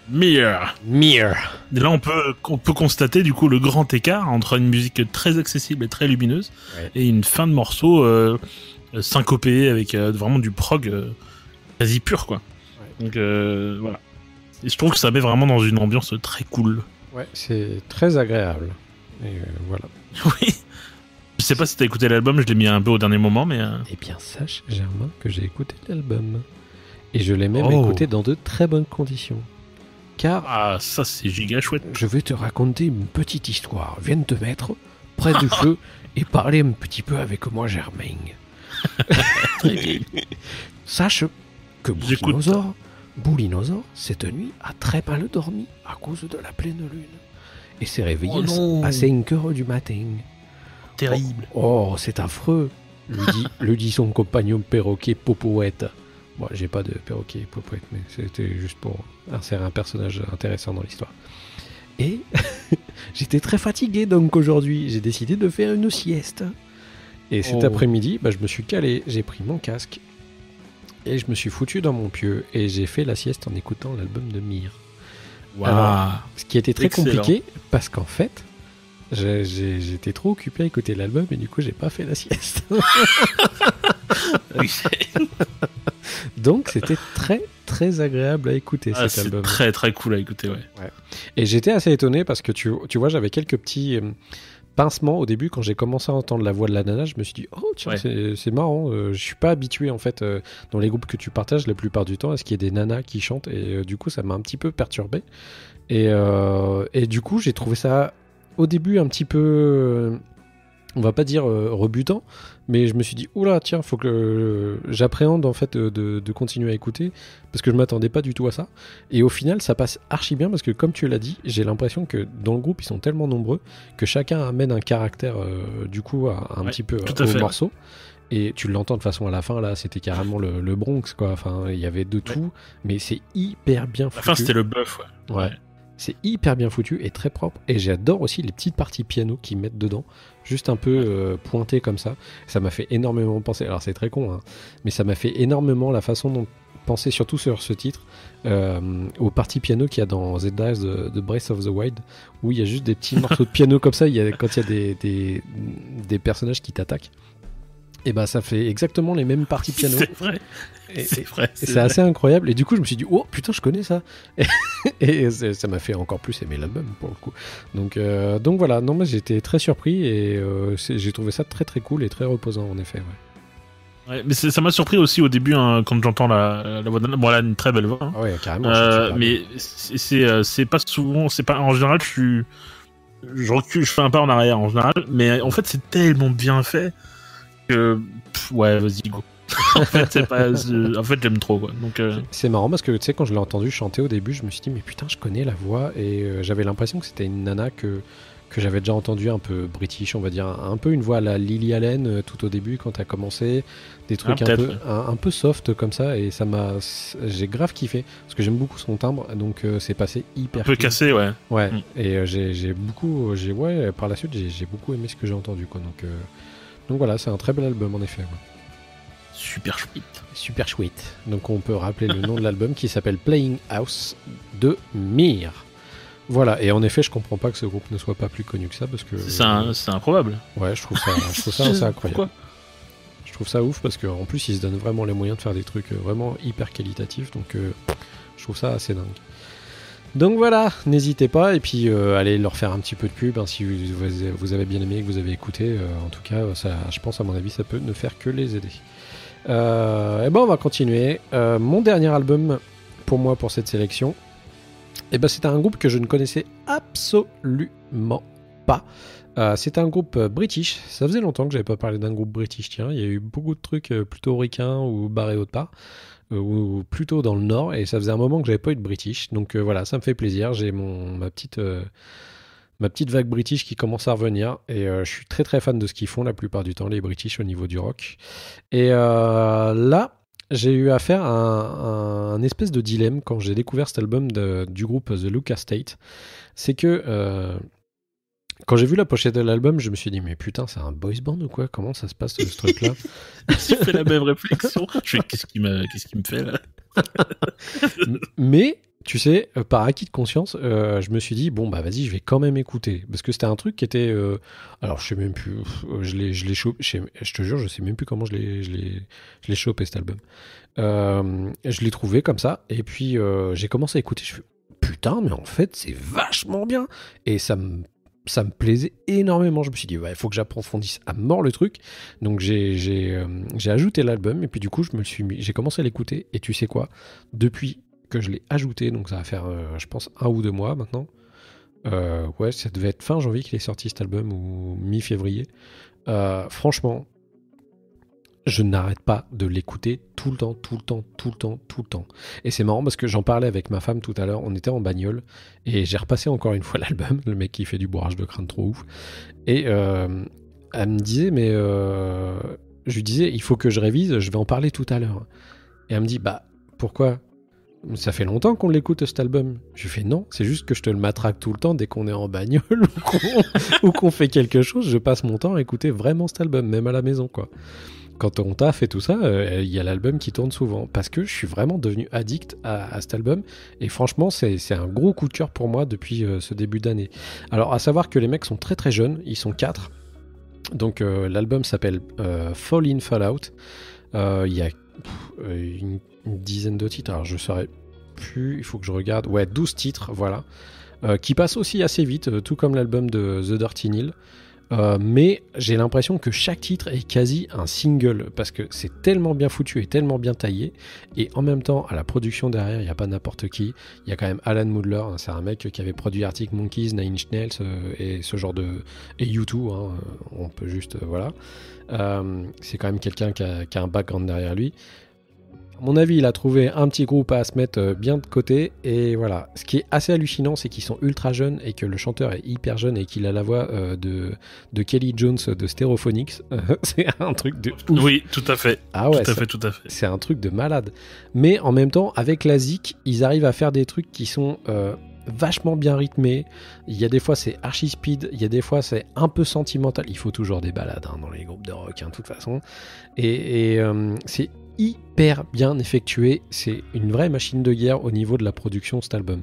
Mir. Et là, on peut constater du coup le grand écart entre une musique très accessible et très lumineuse et une fin de morceau syncopée avec vraiment du prog quasi pur, quoi. Ouais. Donc voilà. Et je trouve que ça met vraiment dans une ambiance très cool. Ouais, c'est très agréable. Et voilà. Oui. Je sais pas si t'as écouté l'album, je l'ai mis un peu au dernier moment, mais... Eh bien, sache, Germain, que j'ai écouté l'album. Et je l'ai même écouté dans de très bonnes conditions. Car... Ah, ça c'est giga chouette. Je vais te raconter une petite histoire. Viens te mettre près du feu et parler un petit peu avec moi, Germain. Très bien. Sache que Boulinosaure, cette nuit, a très mal dormi à cause de la pleine lune. Et s'est réveillé à 5 heures du matin. Terrible. Oh, c'est affreux, lui dit son compagnon perroquet Popoète. Bon, j'ai pas de perroquet Popoète, mais c'était juste pour insérer un personnage intéressant dans l'histoire. Et j'étais très fatigué, donc aujourd'hui, j'ai décidé de faire une sieste. Et cet après-midi, je me suis calé, j'ai pris mon casque, et je me suis foutu dans mon pieu, et j'ai fait la sieste en écoutant l'album de Mir. Wow. Alors, ce qui était très compliqué, parce qu'en fait, j'étais trop occupé à écouter l'album et du coup j'ai pas fait la sieste. Donc c'était très très agréable à écouter cet album. C'est très très cool à écouter, ouais. Et j'étais assez étonné parce que tu vois, j'avais quelques petits pincements au début quand j'ai commencé à entendre la voix de la nana. Je me suis dit tiens, c'est marrant. Je suis pas habitué en fait dans les groupes que tu partages la plupart du temps à ce qu'il y ait des nanas qui chantent et du coup ça m'a un petit peu perturbé. Et du coup j'ai trouvé ça au début un petit peu, on va pas dire rebutant, mais je me suis dit oula tiens, faut que j'appréhende en fait de continuer à écouter parce que je m'attendais pas du tout à ça. Et au final ça passe archi bien parce que comme tu l'as dit, j'ai l'impression que dans le groupe ils sont tellement nombreux que chacun amène un caractère du coup un petit peu au morceau. Et tu l'entends de façon à la fin là, c'était carrément le Bronx quoi. Enfin il y avait de tout, mais c'est hyper bien foutu. La fin c'était le bœuf, ouais. C'est hyper bien foutu et très propre. Et j'adore aussi les petites parties piano qu'ils mettent dedans, juste un peu pointées comme ça. Ça m'a fait énormément penser, alors c'est très con, hein, mais ça m'a fait énormément la façon dont penser, surtout sur ce titre, aux parties piano qu'il y a dans The Dice de Breath of the Wild, où il y a juste des petits morceaux de piano comme ça, quand il y a des personnages qui t'attaquent. Et ça fait exactement les mêmes parties piano. C'est vrai. C'est assez incroyable. Et du coup, je me suis dit, oh putain, je connais ça. Et ça m'a fait encore plus aimer l'album pour le coup. Donc voilà. Non, moi j'étais très surpris et j'ai trouvé ça très très cool et très reposant en effet. Ouais, mais ça m'a surpris aussi au début quand j'entends la voix de elle a une très belle voix. Hein. Ah ouais, carrément. Mais c'est pas souvent, c'est pas en général. Je recule, je fais un pas en arrière en général. Mais en fait, c'est tellement bien fait. Ouais, vas-y, go. En fait, j'aime trop, quoi. Donc, c'est marrant parce que, tu sais, quand je l'ai entendu chanter au début, je me suis dit, mais putain, je connais la voix. Et j'avais l'impression que c'était une nana que j'avais déjà entendue un peu british, on va dire. Un peu une voix à la Lily Allen tout au début, quand elle a commencé. Des trucs un peu soft comme ça. Et j'ai grave kiffé. Parce que j'aime beaucoup son timbre. Donc, c'est passé hyper un peu cassé, ouais. Ouais. Et par la suite, j'ai beaucoup aimé ce que j'ai entendu, quoi. Donc voilà, c'est un très bel album en effet. Ouais. Super chouette. Donc on peut rappeler le nom de l'album qui s'appelle Playing House de Mir. Voilà, et en effet, je comprends pas que ce groupe ne soit pas plus connu que ça parce que. C'est improbable. Ouais, je trouve ça assez incroyable. Pourquoi ? Je trouve ça ouf parce qu'en plus, ils se donnent vraiment les moyens de faire des trucs vraiment hyper qualitatifs. Donc je trouve ça assez dingue. Donc voilà, n'hésitez pas et puis allez leur faire un petit peu de pub si vous avez bien aimé et que vous avez écouté. En tout cas, ça, je pense à mon avis, ça peut ne faire que les aider. Et on va continuer. Mon dernier album pour moi pour cette sélection, c'est un groupe que je ne connaissais absolument pas. C'est un groupe british. Ça faisait longtemps que j'avais pas parlé d'un groupe british. Tiens, il y a eu beaucoup de trucs plutôt ricains ou barrés autre part. Ou plutôt dans le nord, et ça faisait un moment que j'avais pas eu de british, donc voilà, ça me fait plaisir. J'ai ma petite vague british qui commence à revenir, et je suis très très fan de ce qu'ils font la plupart du temps, les british, au niveau du rock. Et là j'ai eu affaire à un espèce de dilemme quand j'ai découvert cet album du groupe The Lucas State. C'est que Quand j'ai vu la pochette de l'album, je me suis dit, mais putain, c'est un boys band ou quoi? Comment ça se passe ce truc-là? J'ai fait la même réflexion. Je fais, qu'est-ce qui me fait là? Mais, tu sais, par acquis de conscience, je me suis dit, bon, bah vas-y, je vais quand même écouter. Parce que c'était un truc qui était. Alors, je sais même plus. Je l'ai chopé. Je te jure, je sais même plus comment je l'ai chopé cet album. Je l'ai trouvé comme ça. Et puis, j'ai commencé à écouter. Je fais, putain, mais en fait, c'est vachement bien. Et ça me plaisait énormément. Je me suis dit, il faut que j'approfondisse à mort le truc. Donc j'ai ajouté l'album et puis du coup j'ai commencé à l'écouter. Et tu sais quoi? Depuis que je l'ai ajouté, donc ça va faire je pense 1 ou 2 mois maintenant. Ouais, ça devait être fin janvier qu'il est sorti cet album ou mi-février. Franchement, je n'arrête pas de l'écouter tout le temps. Et c'est marrant parce que j'en parlais avec ma femme tout à l'heure, on était en bagnole, et j'ai repassé encore une fois l'album, le mec qui fait du bourrage de crâne trop ouf. Et elle me disait, mais je lui disais, il faut que je révise, je vais en parler tout à l'heure. Et elle me dit, bah, pourquoi? Ça fait longtemps qu'on l'écoute cet album. Je lui fais non, c'est juste que je te le matraque tout le temps dès qu'on est en bagnole ou qu'on fait quelque chose, je passe mon temps à écouter vraiment cet album, même à la maison, quoi. Quand on taffe et tout ça, il y a l'album qui tourne souvent. Parce que je suis vraiment devenu addict à cet album. Et franchement, c'est un gros coup de cœur pour moi depuis ce début d'année. Alors, à savoir que les mecs sont très très jeunes. Ils sont 4. Donc, l'album s'appelle Fall In Fall Out. Il y a une dizaine de titres. Alors, je ne saurais plus. Il faut que je regarde. Ouais, 12 titres, voilà. Qui passent aussi assez vite, tout comme l'album de The Dirty Nil. Mais j'ai l'impression que chaque titre est quasi un single parce que c'est tellement bien foutu et tellement bien taillé, et en même temps à la production derrière il n'y a pas n'importe qui, il y a quand même Alan Moodler, hein, c'est un mec qui avait produit Arctic Monkeys, Nine Inch Nails et ce genre de... et U2, hein, on peut juste... voilà. C'est quand même quelqu'un qui a un background derrière lui. À mon avis, il a trouvé un petit groupe à se mettre bien de côté, et voilà. Ce qui est assez hallucinant, c'est qu'ils sont ultra jeunes et que le chanteur est hyper jeune et qu'il a la voix de Kelly Jones de Stereophonics. C'est un truc de ouf. Oui, tout à fait. Ah ouais, tout à fait. C'est un truc de malade. Mais en même temps, avec la zik, ils arrivent à faire des trucs qui sont vachement bien rythmés. Il y a des fois c'est archi speed, il y a des fois c'est un peu sentimental. Il faut toujours des balades dans les groupes de rock, de toute façon. Et c'est hyper bien effectué, c'est une vraie machine de guerre au niveau de la production, cet album.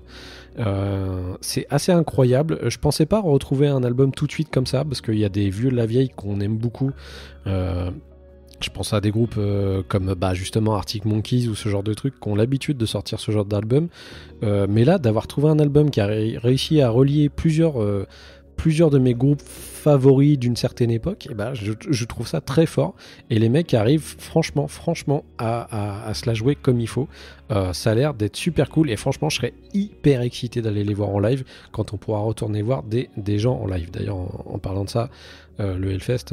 C'est assez incroyable. Je pensais pas retrouver un album tout de suite comme ça, parce qu'il y a des vieux de la vieille qu'on aime beaucoup. Je pense à des groupes comme justement Arctic Monkeys ou ce genre de trucs qui ont l'habitude de sortir ce genre d'album. Mais là, d'avoir trouvé un album qui a réussi à relier plusieurs de mes groupes favoris d'une certaine époque, et je trouve ça très fort. Et les mecs arrivent franchement à se la jouer comme il faut. Ça a l'air d'être super cool, et franchement je serais hyper excité d'aller les voir en live quand on pourra retourner voir des gens en live. D'ailleurs, en parlant de ça, le Hellfest,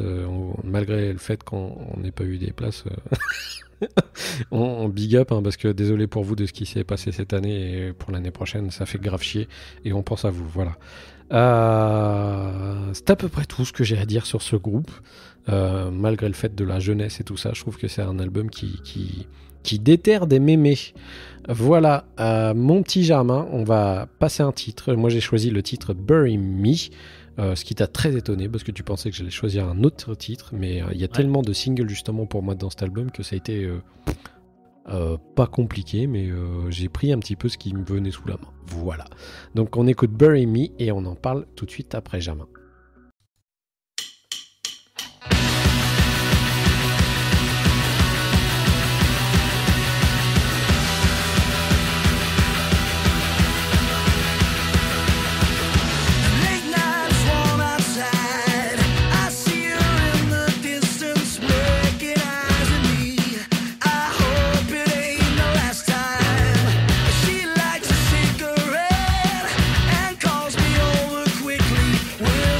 malgré le fait qu'on n'ait pas eu des places, on big up, parce que désolé pour vous de ce qui s'est passé cette année, et pour l'année prochaine ça fait grave chier, et on pense à vous, voilà. C'est à peu près tout ce que j'ai à dire sur ce groupe, malgré le fait de la jeunesse et tout ça. Je trouve que c'est un album qui déterre des mémés. Voilà, mon petit Germain, on va passer un titre. Moi j'ai choisi le titre Bury Me, ce qui t'a très étonné parce que tu pensais que j'allais choisir un autre titre, mais il y a tellement de singles justement pour moi dans cet album que ça a été pas compliqué, mais j'ai pris un petit peu ce qui me venait sous la main. Voilà. Donc on écoute Bury Me et on en parle tout de suite après, Germain. Calls me over quickly. We'll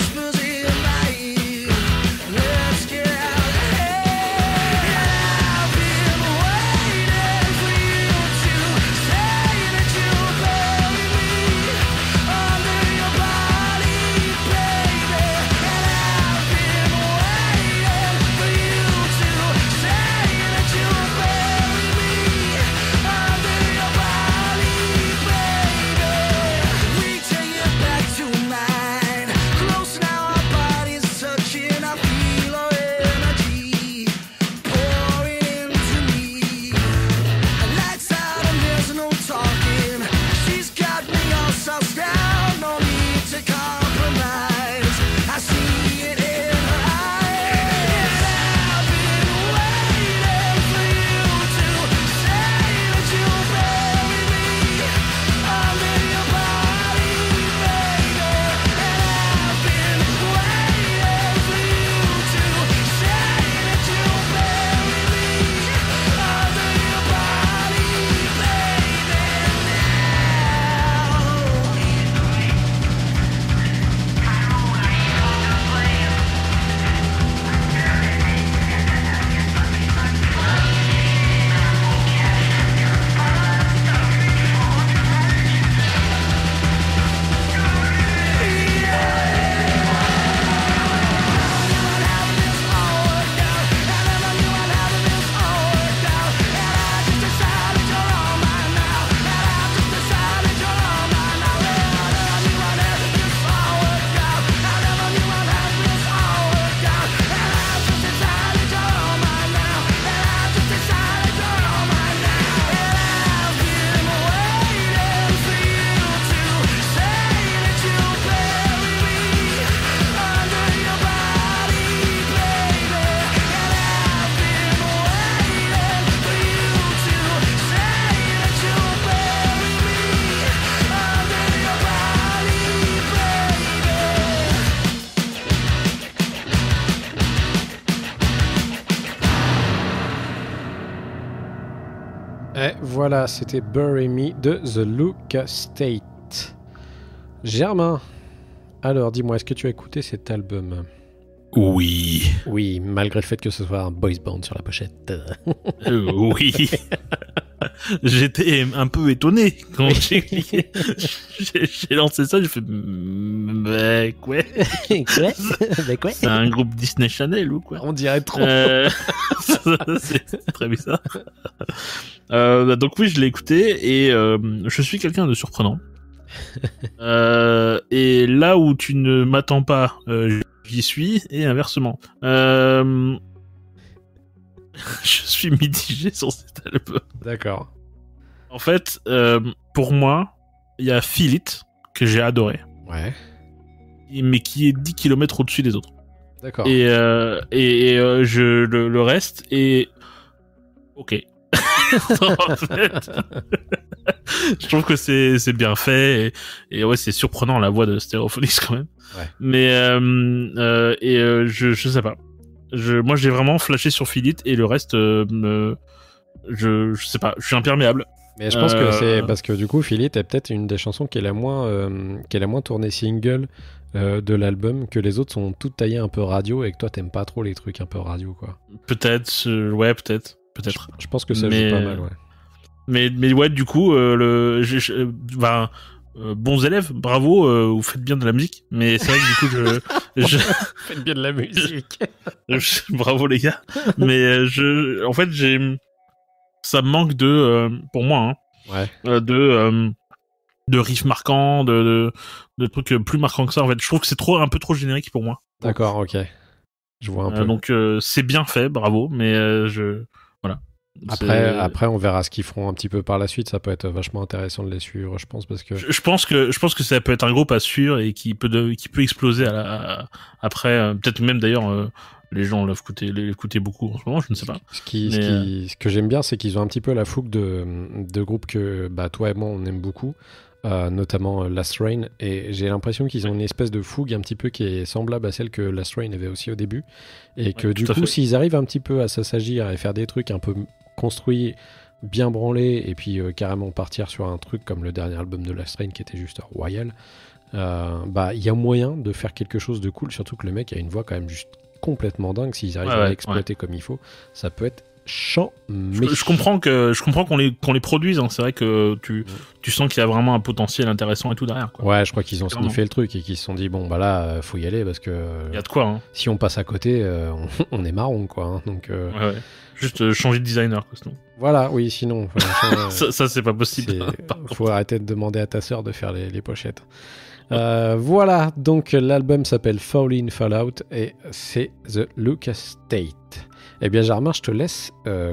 Voilà, c'était Bury Me de The Luca State. Germain, alors dis-moi, est-ce que tu as écouté cet album ? Oui. Oui, malgré le fait que ce soit un boys band sur la pochette. Oui. J'étais un peu étonné quand j'ai cliqué. J'ai lancé ça, j'ai fait ouais. Quoi ? C'est un groupe Disney Channel ou quoi? On dirait trop. C'est très bizarre. Donc oui, je l'ai écouté et je suis quelqu'un de surprenant. Et là où tu ne m'attends pas, j'y suis, et inversement. Je suis mitigé sur cet album. D'accord. En fait, pour moi, il y a Feel It, que j'ai adoré, Ouais. mais qui est 10 km au-dessus des autres. D'accord. Et le reste est ok. En fait, je trouve que c'est bien fait et ouais, c'est surprenant la voix de Stereophonics quand même. Ouais. Mais je sais pas. Moi j'ai vraiment flashé sur Philip et le reste je sais pas, je suis imperméable. Mais je pense que c'est parce que du coup, Philip est peut-être une des chansons qui est la moins tournée single de l'album, que les autres sont toutes taillées un peu radio et que toi t'aimes pas trop les trucs un peu radio quoi. Peut-être, ouais, peut-être. Je pense que ça joue pas mal, ouais. Mais ouais, du coup, bons élèves, bravo, vous faites bien de la musique. Mais c'est vrai que du coup, Faites bien de la musique. bravo les gars. Mais en fait, ça me manque pour moi, Ouais. de riffs marquants, de trucs plus marquants que ça. En fait, je trouve que c'est un peu trop générique pour moi. D'accord, ok. Je vois un peu. Donc c'est bien fait, bravo. Mais voilà. Après, on verra ce qu'ils feront un petit peu par la suite. Ça peut être vachement intéressant de les suivre, je pense, parce que. Je pense que ça peut être un groupe à suivre et qui peut exploser après. Peut-être même d'ailleurs, les gens l'écoutaient beaucoup en ce moment. Je ne sais pas. Ce que j'aime bien, c'est qu'ils ont un petit peu la fougue de groupes que toi et moi on aime beaucoup. Notamment Last Rain, et j'ai l'impression qu'ils ont une espèce de fougue un petit peu qui est semblable à celle que Last Rain avait aussi au début, et que du coup s'ils arrivent un petit peu à s'assagir et faire des trucs un peu construits, bien branlés, et puis carrément partir sur un truc comme le dernier album de Last Rain qui était juste royal, il y a moyen de faire quelque chose de cool, surtout que le mec a une voix quand même juste complètement dingue. S'ils arrivent à l'exploiter comme il faut, ça peut être je comprends qu'on les produise, hein. C'est vrai que tu sens qu'il y a vraiment un potentiel intéressant et tout derrière, quoi. Ouais, je crois qu'ils ont sniffé le truc et qu'ils se sont dit bon là faut y aller parce que il y a de quoi, hein. Si on passe à côté on est marron quoi, hein. Donc ouais. Juste changer de designer quoi, sinon. Voilà, oui, sinon ça c'est pas possible. Faut arrêter de demander à ta sœur de faire les pochettes. Voilà, donc l'album s'appelle Fall In Fall Out et c'est The Luca State. Eh bien Germain, je te laisse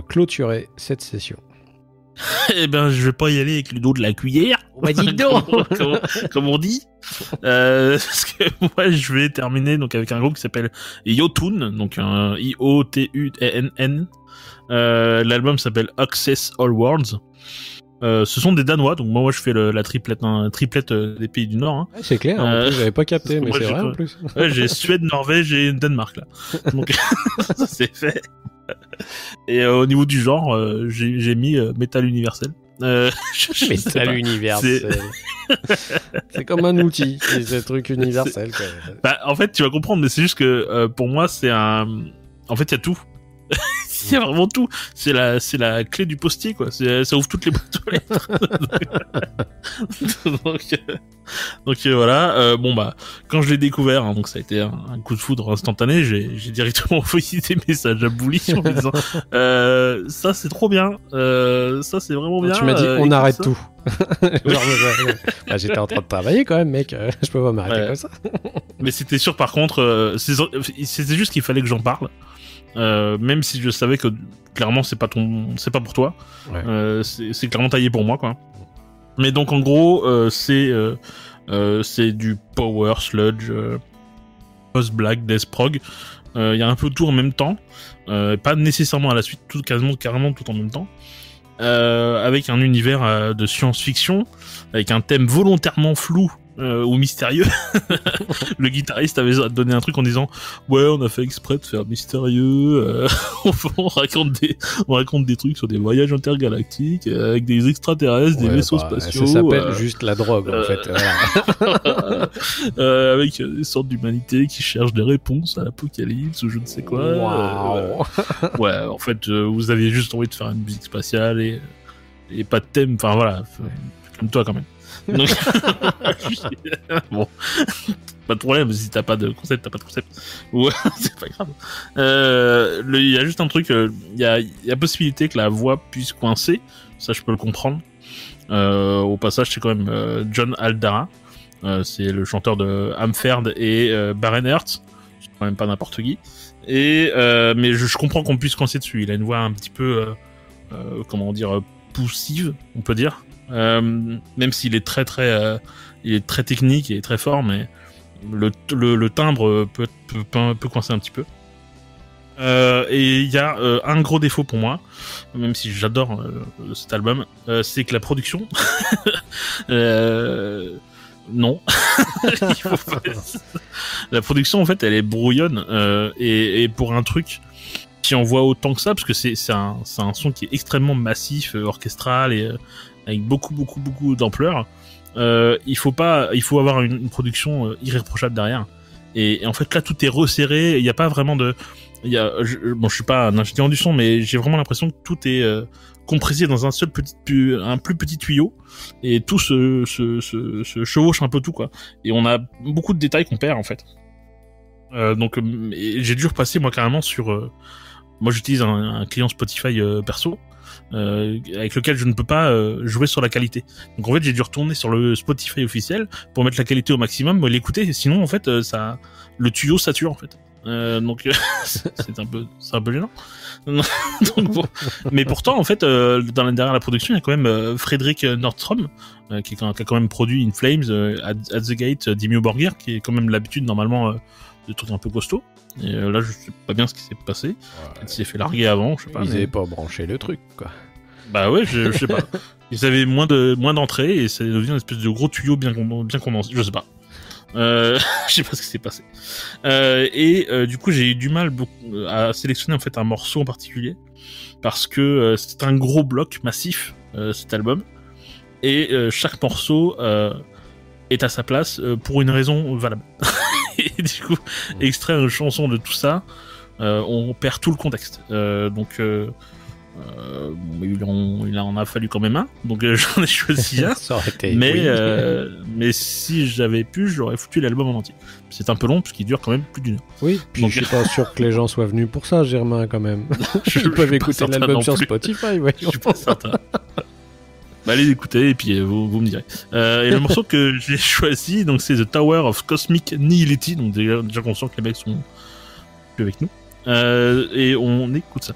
clôturer cette session. Eh ben, je vais pas y aller avec le dos de la cuillère. On va dire non. comme on dit. Parce que moi, je vais terminer donc avec un groupe qui s'appelle Jotun, donc un Iotunn. L'album s'appelle Access All Worlds. Ce sont des Danois, donc moi je fais la triplette des pays du Nord. Hein. Ouais, c'est clair, en plus, j'avais pas capté, mais c'est vrai en plus. Ouais, j'ai Suède, Norvège et Danemark là. Donc ça c'est fait. Et au niveau du genre, j'ai mis Metal Universel. Metal Universel. C'est comme un outil, c'est ce truc universel. Quoi. En fait, tu vas comprendre, mais c'est juste que pour moi c'est un. En fait, il y a tout. Il y a vraiment tout. C'est la clé du postier, quoi. Ça ouvre toutes les boîtes aux lettres. donc voilà. Quand je l'ai découvert, hein, donc ça a été un coup de foudre instantané. J'ai directement envoyé des messages à Bully en me disant ça c'est trop bien. Ça c'est vraiment bien. Tu m'as dit on arrête tout. J'étais en train de travailler quand même, mec. Je peux pas m'arrêter comme ça. Mais c'était sûr, par contre, c'était juste qu'il fallait que j'en parle. Même si je savais que clairement c'est pas pour toi, ouais. C'est clairement taillé pour moi, quoi. Mais donc en gros c'est du power sludge, post black, death prog. Il y a un peu tout en même temps, pas nécessairement à la suite, carrément tout en même temps, avec un univers de science-fiction, avec un thème volontairement flou ou mystérieux. Le guitariste avait donné un truc en disant ouais, on a fait exprès de faire mystérieux, on raconte des trucs sur des voyages intergalactiques avec des extraterrestres, des vaisseaux spatiaux. Ça s'appelle juste la drogue en fait. Voilà. Avec des sortes d'humanité qui cherchent des réponses à l'apocalypse ou je ne sais quoi. Ouais, en fait, vous aviez juste envie de faire une musique spatiale et pas de thème. Enfin voilà, comme toi quand même. Donc, bon, pas de problème, si t'as pas de concept, t'as pas de concept. Ouais, c'est pas grave. Il y a juste un truc, il y a possibilité que la voix puisse coincer, ça je peux le comprendre. Au passage, c'est quand même John Aldara, c'est le chanteur de Hamferd et Baron Hertz, c'est quand même pas n'importe qui. Et mais je comprends qu'on puisse coincer dessus. Il a une voix un petit peu, comment dire, poussive, on peut dire. Même s'il est il est très technique et très fort, mais le timbre peut coincer un petit peu. Et il y a un gros défaut pour moi, même si j'adore cet album, c'est que la production, non, la production en fait elle est brouillonne et pour un truc qui envoie autant que ça, parce que c'est un son qui est extrêmement massif, orchestral et avec beaucoup d'ampleur. Il faut avoir une production irréprochable derrière. Et en fait là tout est resserré. Il n'y a pas vraiment de, je suis pas un ingénieur du son, mais j'ai vraiment l'impression que tout est compressé dans un plus petit tuyau et tout se chevauche un peu tout quoi. Et on a beaucoup de détails qu'on perd en fait. Donc j'ai dû repasser moi carrément sur. Moi j'utilise un client Spotify perso. Avec lequel je ne peux pas jouer sur la qualité. Donc en fait j'ai dû retourner sur le Spotify officiel pour mettre la qualité au maximum, l'écouter, sinon en fait le tuyau sature en fait. Donc c'est un peu gênant. Donc, bon. Mais pourtant en fait derrière la production il y a quand même Frédéric Nordstrom qui a quand même produit In Flames, At the Gate, Dimmu Borgir, qui est quand même l'habitude normalement de trucs un peu costauds. Et là, je sais pas bien ce qui s'est passé. Peut-être qu'il s'est fait larguer avant, je sais pas. Ils avaient pas branché le truc, quoi. Bah ouais, je sais pas. Ils avaient moins d'entrées et ça devient une espèce de gros tuyau bien condensé. Je sais pas. Je sais pas ce qui s'est passé. Du coup, j'ai eu du mal à sélectionner en fait un morceau en particulier parce que c'est un gros bloc massif cet album et chaque morceau est à sa place pour une raison valable. Et du coup, extraire une chanson de tout ça, on perd tout le contexte. Donc, il en a fallu quand même un. Donc, j'en ai choisi un. Ça aurait été, mais si j'avais pu, j'aurais foutu l'album en entier. C'est un peu long, parce qu'il dure quand même plus d'une heure. Oui, puis donc, je suis pas sûr que les gens soient venus pour ça, Germain, quand même. Ils peuvent écouter l'album sur Spotify, ouais. Je suis pas certain. Bah, allez écouter et puis vous me direz. Et le morceau que j'ai choisi, donc c'est The Tower of Cosmic Nihility, donc déjà qu'on sent que les mecs sont plus avec nous. Et on écoute ça.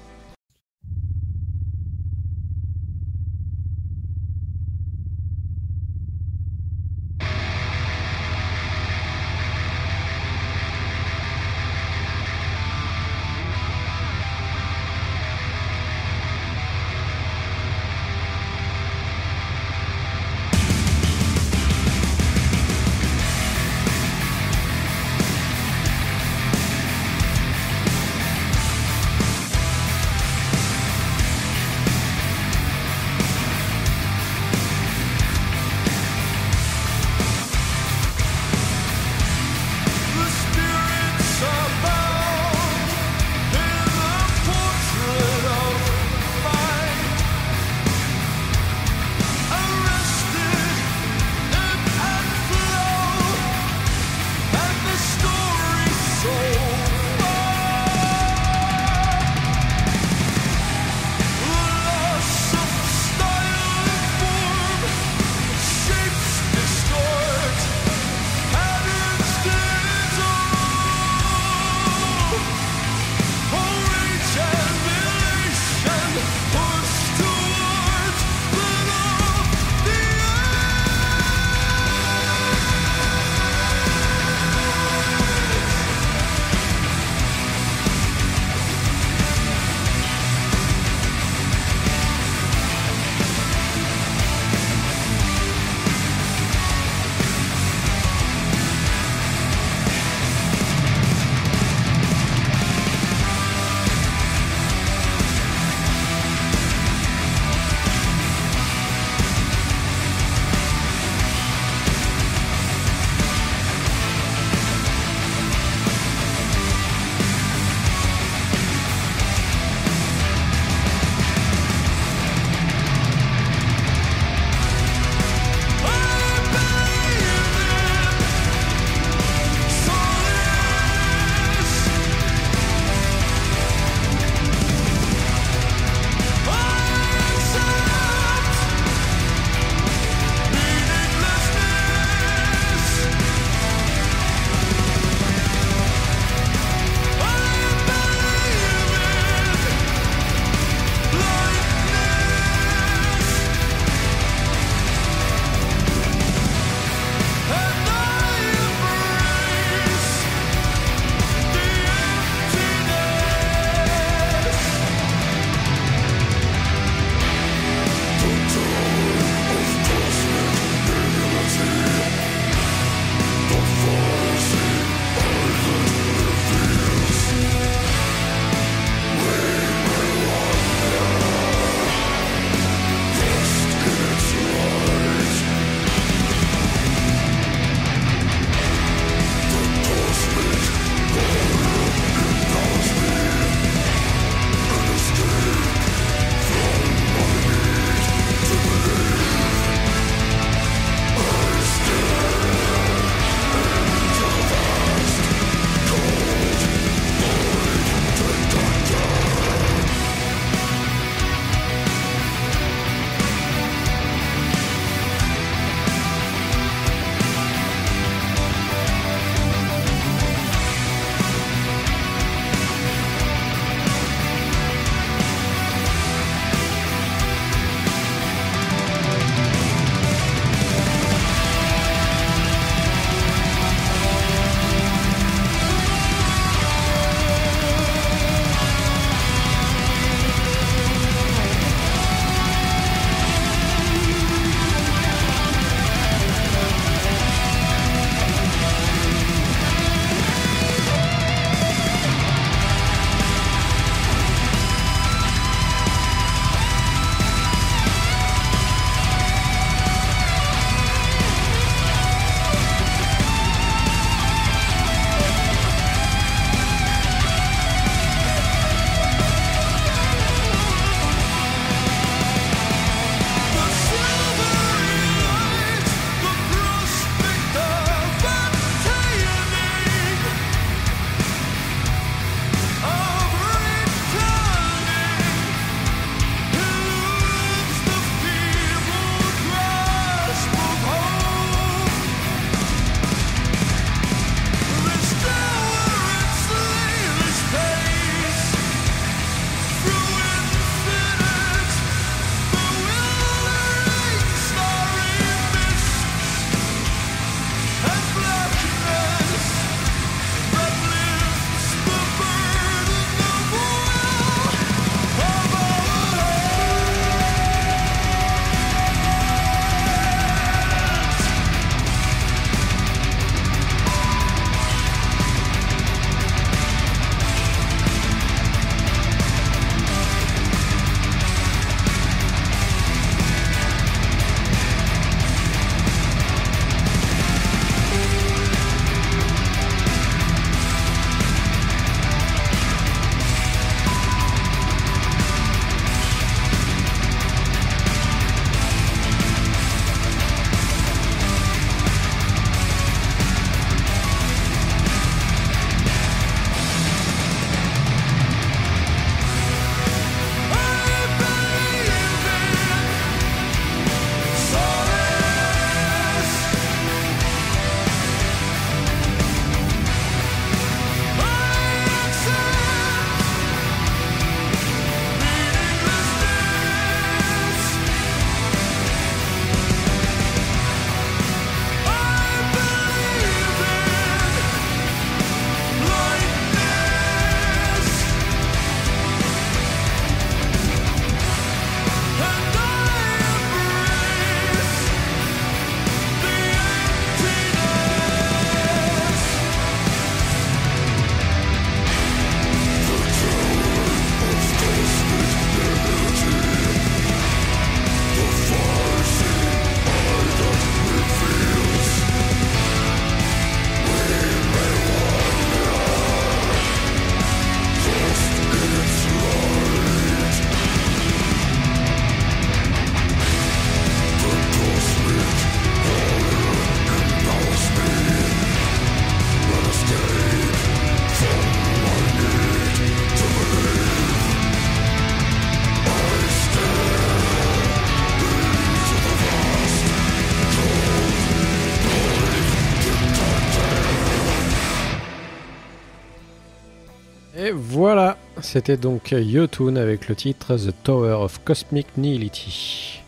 Et voilà, c'était donc Yotun avec le titre The Tower of Cosmic Nihility.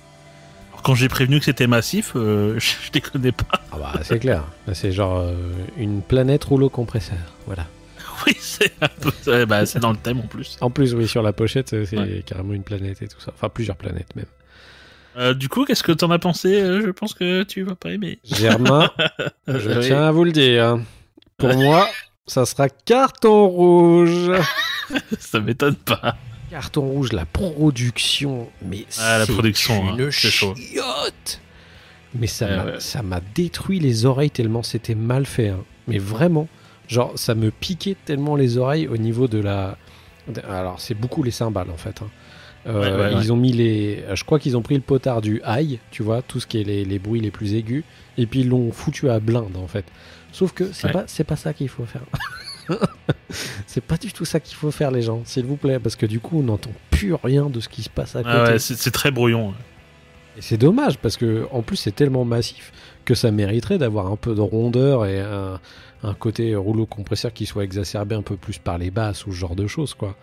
Alors, quand j'ai prévenu que c'était massif, je déconnais pas. Ah bah c'est clair, c'est genre une planète rouleau compresseur, voilà. Oui, c'est un peu ça. Bah, c'est dans le thème en plus. En plus, oui, sur la pochette, c'est Ouais. carrément une planète et tout ça. Enfin, plusieurs planètes même. Du coup, qu'est-ce que t'en as pensé? Je pense que tu vas pas aimer. Germain, je Oui. tiens à vous le dire. Pour moi, ça sera carton rouge. Ça m'étonne pas. Carton rouge, la production, mais Ah, la c'est production, hein, une c'est chaud. chiotte. Mais Ouais. ça m'a détruit les oreilles tellement c'était mal fait. Hein. Mais vraiment, genre ça me piquait tellement les oreilles au niveau de la. Alors c'est beaucoup les cymbales en fait. Hein. Ouais. Ils ont mis les. Je crois qu'ils ont pris le potard du high, tu vois, tout ce qui est les bruits les plus aigus, et puis ils l'ont foutu à blinde en fait. Sauf que c'est pas ça qu'il faut faire. C'est pas du tout ça qu'il faut faire, les gens, s'il vous plaît, parce que du coup on n'entend plus rien de ce qui se passe à côté. Ah ouais, c'est très brouillon. Ouais. Et c'est dommage parce que en plus c'est tellement massif que ça mériterait d'avoir un peu de rondeur et un côté rouleau compresseur qui soit exacerbé un peu plus par les basses ou ce genre de choses, quoi.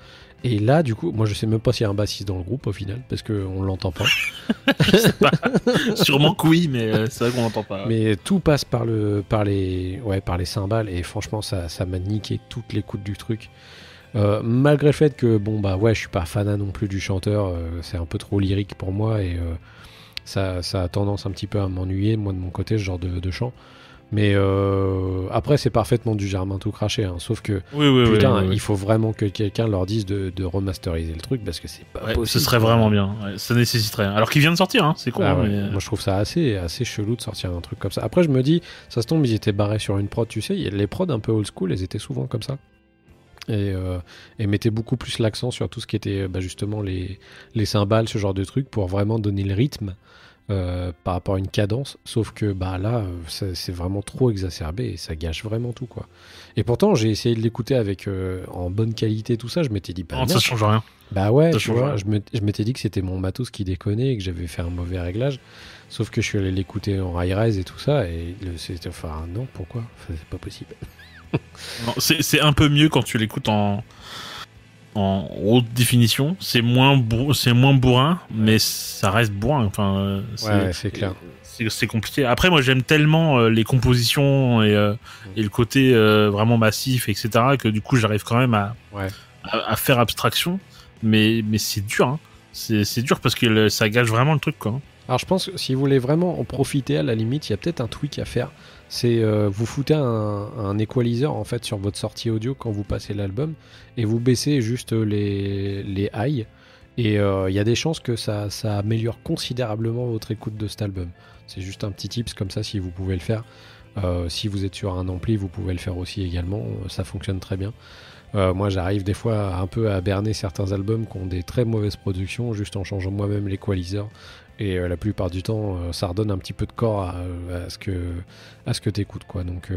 Et là, du coup, moi je sais même pas s'il y a un bassiste dans le groupe au final parce qu'on l'entend pas. Je sais pas. Sûrement que oui, mais c'est vrai qu'on l'entend pas. Mais tout passe par les cymbales et franchement ça m'a niqué toute l'écoute du truc. Malgré le fait que bon bah ouais, je suis pas fanat non plus du chanteur, c'est un peu trop lyrique pour moi et ça a tendance un petit peu à m'ennuyer moi de mon côté ce genre de chant. Mais après c'est parfaitement du Germain tout craché, hein, sauf que Oui. putain, oui. il faut vraiment que quelqu'un leur dise de remasteriser le truc parce que c'est pas Ouais, possible. ce serait vraiment bien. Ouais, ça nécessiterait. Alors qu'il vient de sortir, hein, c'est con. Ah hein, ouais. mais... Moi je trouve ça assez chelou de sortir un truc comme ça. Après je me dis, ça se tombe, ils étaient barrés sur une prod, tu sais, les prods un peu old school, elles étaient souvent comme ça. Et mettaient beaucoup plus l'accent sur tout ce qui était justement les cymbales, ce genre de trucs, pour vraiment donner le rythme par rapport à une cadence. Sauf que bah là, c'est vraiment trop exacerbé et ça gâche vraiment tout, quoi. Et pourtant j'ai essayé de l'écouter avec en bonne qualité, tout ça, je m'étais dit, bah, Non, ça merde. change rien. Bah ouais, Ça tu change vois, rien. je m'étais dit que c'était mon matos qui déconnait et que j'avais fait un mauvais réglage. Sauf que je suis allé l'écouter en high-res et tout ça, et c'était, enfin, non, pourquoi? Enfin, c'est pas possible. Non, c'est un peu mieux quand tu l'écoutes en haute définition. C'est moins bourrin, mais ça reste bourrin. Enfin, Ouais, c'est clair. C'est compliqué. Après, moi, j'aime tellement les compositions et le côté vraiment massif, etc., que du coup, j'arrive quand même Ouais. à faire abstraction. Mais c'est dur. Hein. C'est dur parce que ça gâche vraiment le truc, quoi. Alors je pense que si vous voulez vraiment en profiter, à la limite, il y a peut-être un tweak à faire. C'est vous foutez un equalizer en fait sur votre sortie audio quand vous passez l'album et vous baissez juste les highs et il y a des chances que ça améliore considérablement votre écoute de cet album. C'est juste un petit tips comme ça si vous pouvez le faire. Si vous êtes sur un ampli, vous pouvez le faire aussi également. Ça fonctionne très bien. Moi j'arrive des fois un peu à berner certains albums qui ont des très mauvaises productions juste en changeant moi-même l'équalizer. Et la plupart du temps, ça redonne un petit peu de corps à ce que t'écoutes, quoi. Donc,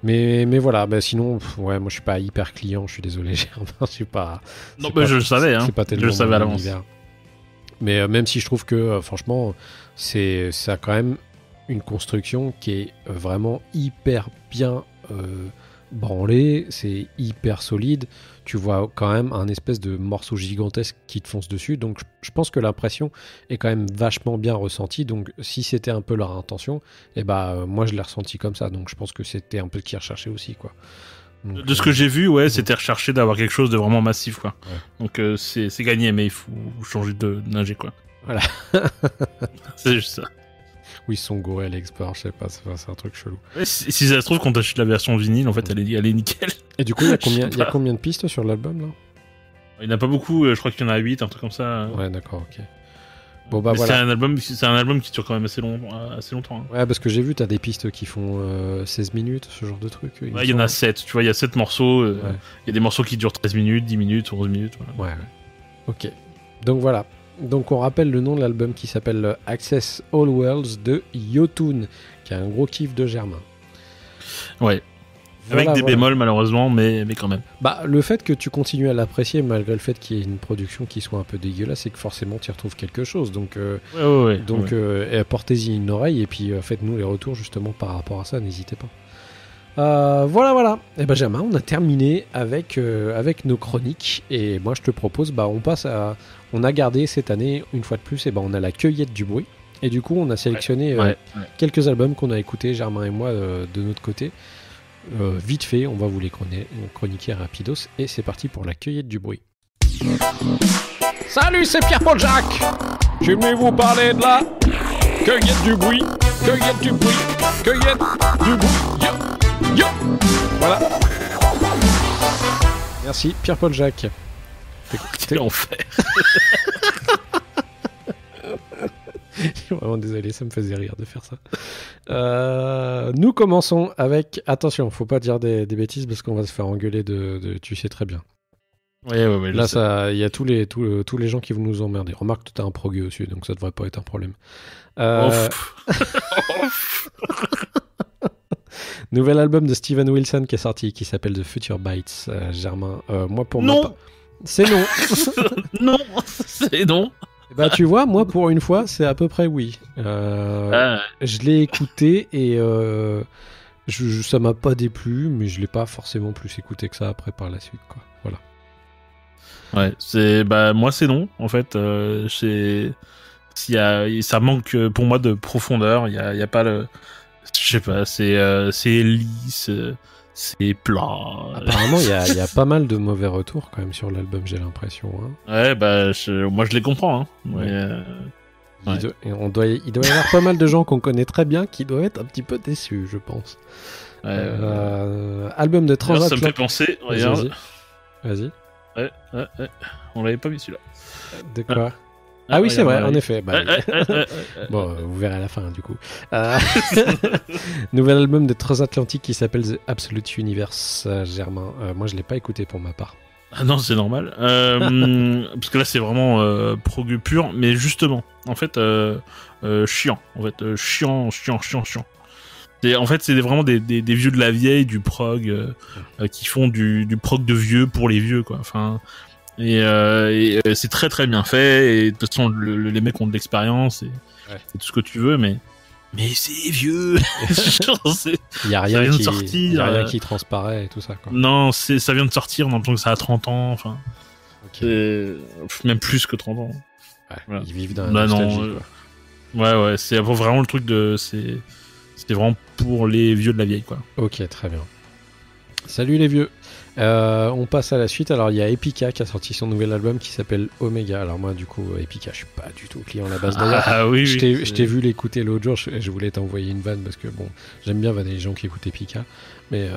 mais voilà. Bah, sinon, ouais, moi je suis pas hyper client. Je suis désolé, Germain. Je suis pas. Non, c'est mais pas- je le savais. Hein. C'est pas Je tellement le savais à mon l'avance. univers. Mais même si je trouve que, franchement, ça a quand même une construction qui est vraiment hyper bien branlée. C'est hyper solide. Tu vois quand même un espèce de morceau gigantesque qui te fonce dessus. Donc je pense que l'impression est quand même vachement bien ressentie. Donc si c'était un peu leur intention, et moi je l'ai ressenti comme ça. Donc je pense que c'était un peu ce qu'ils recherchaient aussi, quoi. Donc, De ce que j'ai vu, ouais, c'était recherché d'avoir quelque chose de vraiment massif, quoi. Ouais. Donc c'est gagné, mais il faut changer de nager, quoi. Voilà. C'est juste ça. oui, ils sont gourés à l'export, je sais pas, c'est un truc chelou. Ouais, si ça se trouve, quand t'achètes la version vinyle, en fait, elle est nickel. Et du coup, il y a Je sais pas. combien de pistes sur l'album là? Il n'y en a pas beaucoup, je crois qu'il y en a 8, un truc comme ça. Ouais, d'accord, ok. Bon bah Mais voilà. c'est un album qui dure quand même assez longtemps. Hein. Ouais, parce que j'ai vu, t'as des pistes qui font 16 minutes, ce genre de truc. Ouais, il y en a 7, tu vois, il y a 7 morceaux. Il Ouais. y a des morceaux qui durent 13 minutes, 10 minutes, 11 minutes. Voilà. Ouais. Ok. Donc voilà. Donc on rappelle le nom de l'album qui s'appelle Access All Worlds de Yotun, qui a un gros kiff de Germain. Ouais. Voilà, Avec des voilà. bémols, malheureusement, mais quand même. Bah, le fait que tu continues à l'apprécier malgré le fait qu'il y ait une production qui soit un peu dégueulasse, c'est que forcément tu y retrouves quelque chose. Donc, Ouais. portez-y une oreille et puis faites-nous les retours justement par rapport à ça, n'hésitez pas. Voilà. Et Benjamin, on a terminé avec nos chroniques. Et moi, je te propose, on a gardé cette année, une fois de plus, on a la cueillette du bruit. Et du coup, on a sélectionné quelques albums qu'on a écoutés, Germain et moi, de notre côté. Vite fait, on va vous les chroniquer rapidos. Et c'est parti pour la cueillette du bruit. Salut, c'est Pierre-Paul Jacques. Je vais venir vous parler de la cueillette du bruit. Cueillette du bruit. Cueillette du bruit. Yo. Voilà. Merci, Pierre-Paul Jacques. Quel enfer. Je suis vraiment désolé, ça me faisait rire de faire ça. Nous commençons avec... Attention, faut pas dire des bêtises parce qu'on va se faire engueuler de tu sais très bien. Ouais, là, il y a tous les gens qui vont nous emmerder. Remarque, tu as un progé aussi, donc ça devrait pas être un problème. Nouvel album de Steven Wilson qui est sorti, qui s'appelle The Future Bites. Germain, moi pour non. ma part... C'est non. Non, c'est non. Bah tu vois, moi pour une fois, c'est à peu près oui. Je l'ai écouté et ça m'a pas déplu, mais je l'ai pas forcément plus écouté que ça après par la suite, quoi. Voilà. Ouais, moi c'est non en fait. Ça manque pour moi de profondeur. Il y a pas le, je sais pas, c'est lisse, c'est plat. Apparemment, il y a pas mal de mauvais retours quand même sur l'album, j'ai l'impression. Hein. Ouais, moi je les comprends. Hein. Ouais. Il doit y avoir pas mal de gens qu'on connaît très bien qui doivent être un petit peu déçus, je pense. Album de Transatlantique. Ça me fait penser. Regarde. Vas-y. Ouais. On l'avait pas vu celui-là. De quoi ? Ah oui, c'est vrai, en effet. Bon, vous verrez à la fin, du coup. Nouvel album de Transatlantique qui s'appelle The Absolute Universe, Germain. Moi, je l'ai pas écouté pour ma part. Ah non, c'est normal. Parce que là, c'est vraiment prog pur, mais justement, en fait, chiant. En fait, chiant. En fait, c'est vraiment des vieux de la vieille, du prog, qui font du prog de vieux pour les vieux, quoi. Enfin... Et c'est très très bien fait, et de toute façon les mecs ont de l'expérience et tout ce que tu veux, mais c'est vieux. Il y a rien qui transparaît et tout ça, quoi. Non, ça vient de sortir, on a l'impression que ça a 30 ans, enfin même plus que 30 ans. Ouais, voilà. Ils vivent dans la nostalgie, quoi. Ouais, c'est vraiment le truc de c'était vraiment pour les vieux de la vieille, quoi. Ok, très bien. Salut les vieux. On passe à la suite. Alors il y a Epica qui a sorti son nouvel album qui s'appelle Omega. Alors moi du coup Epica, je suis pas du tout client à la base. D'ailleurs, oui, je t'ai vu l'écouter l'autre jour. Je voulais t'envoyer une vanne parce que bon, j'aime bien vanner les gens qui écoutent Epica. Mais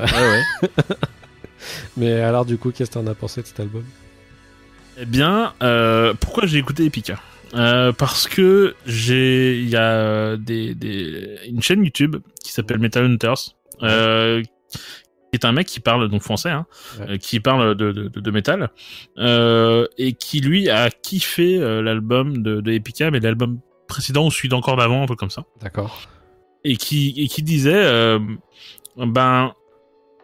mais alors du coup, qu'est-ce que t'en as pensé de cet album ? Eh bien, pourquoi j'ai écouté Epica ? Parce que il y a une chaîne YouTube qui s'appelle Metal Hunters. Qui est un mec qui parle, donc français, hein, qui parle de métal, et qui lui a kiffé l'album de Epica, mais l'album précédent ou celui d'encore d'avant, un peu comme ça. D'accord. Et qui disait,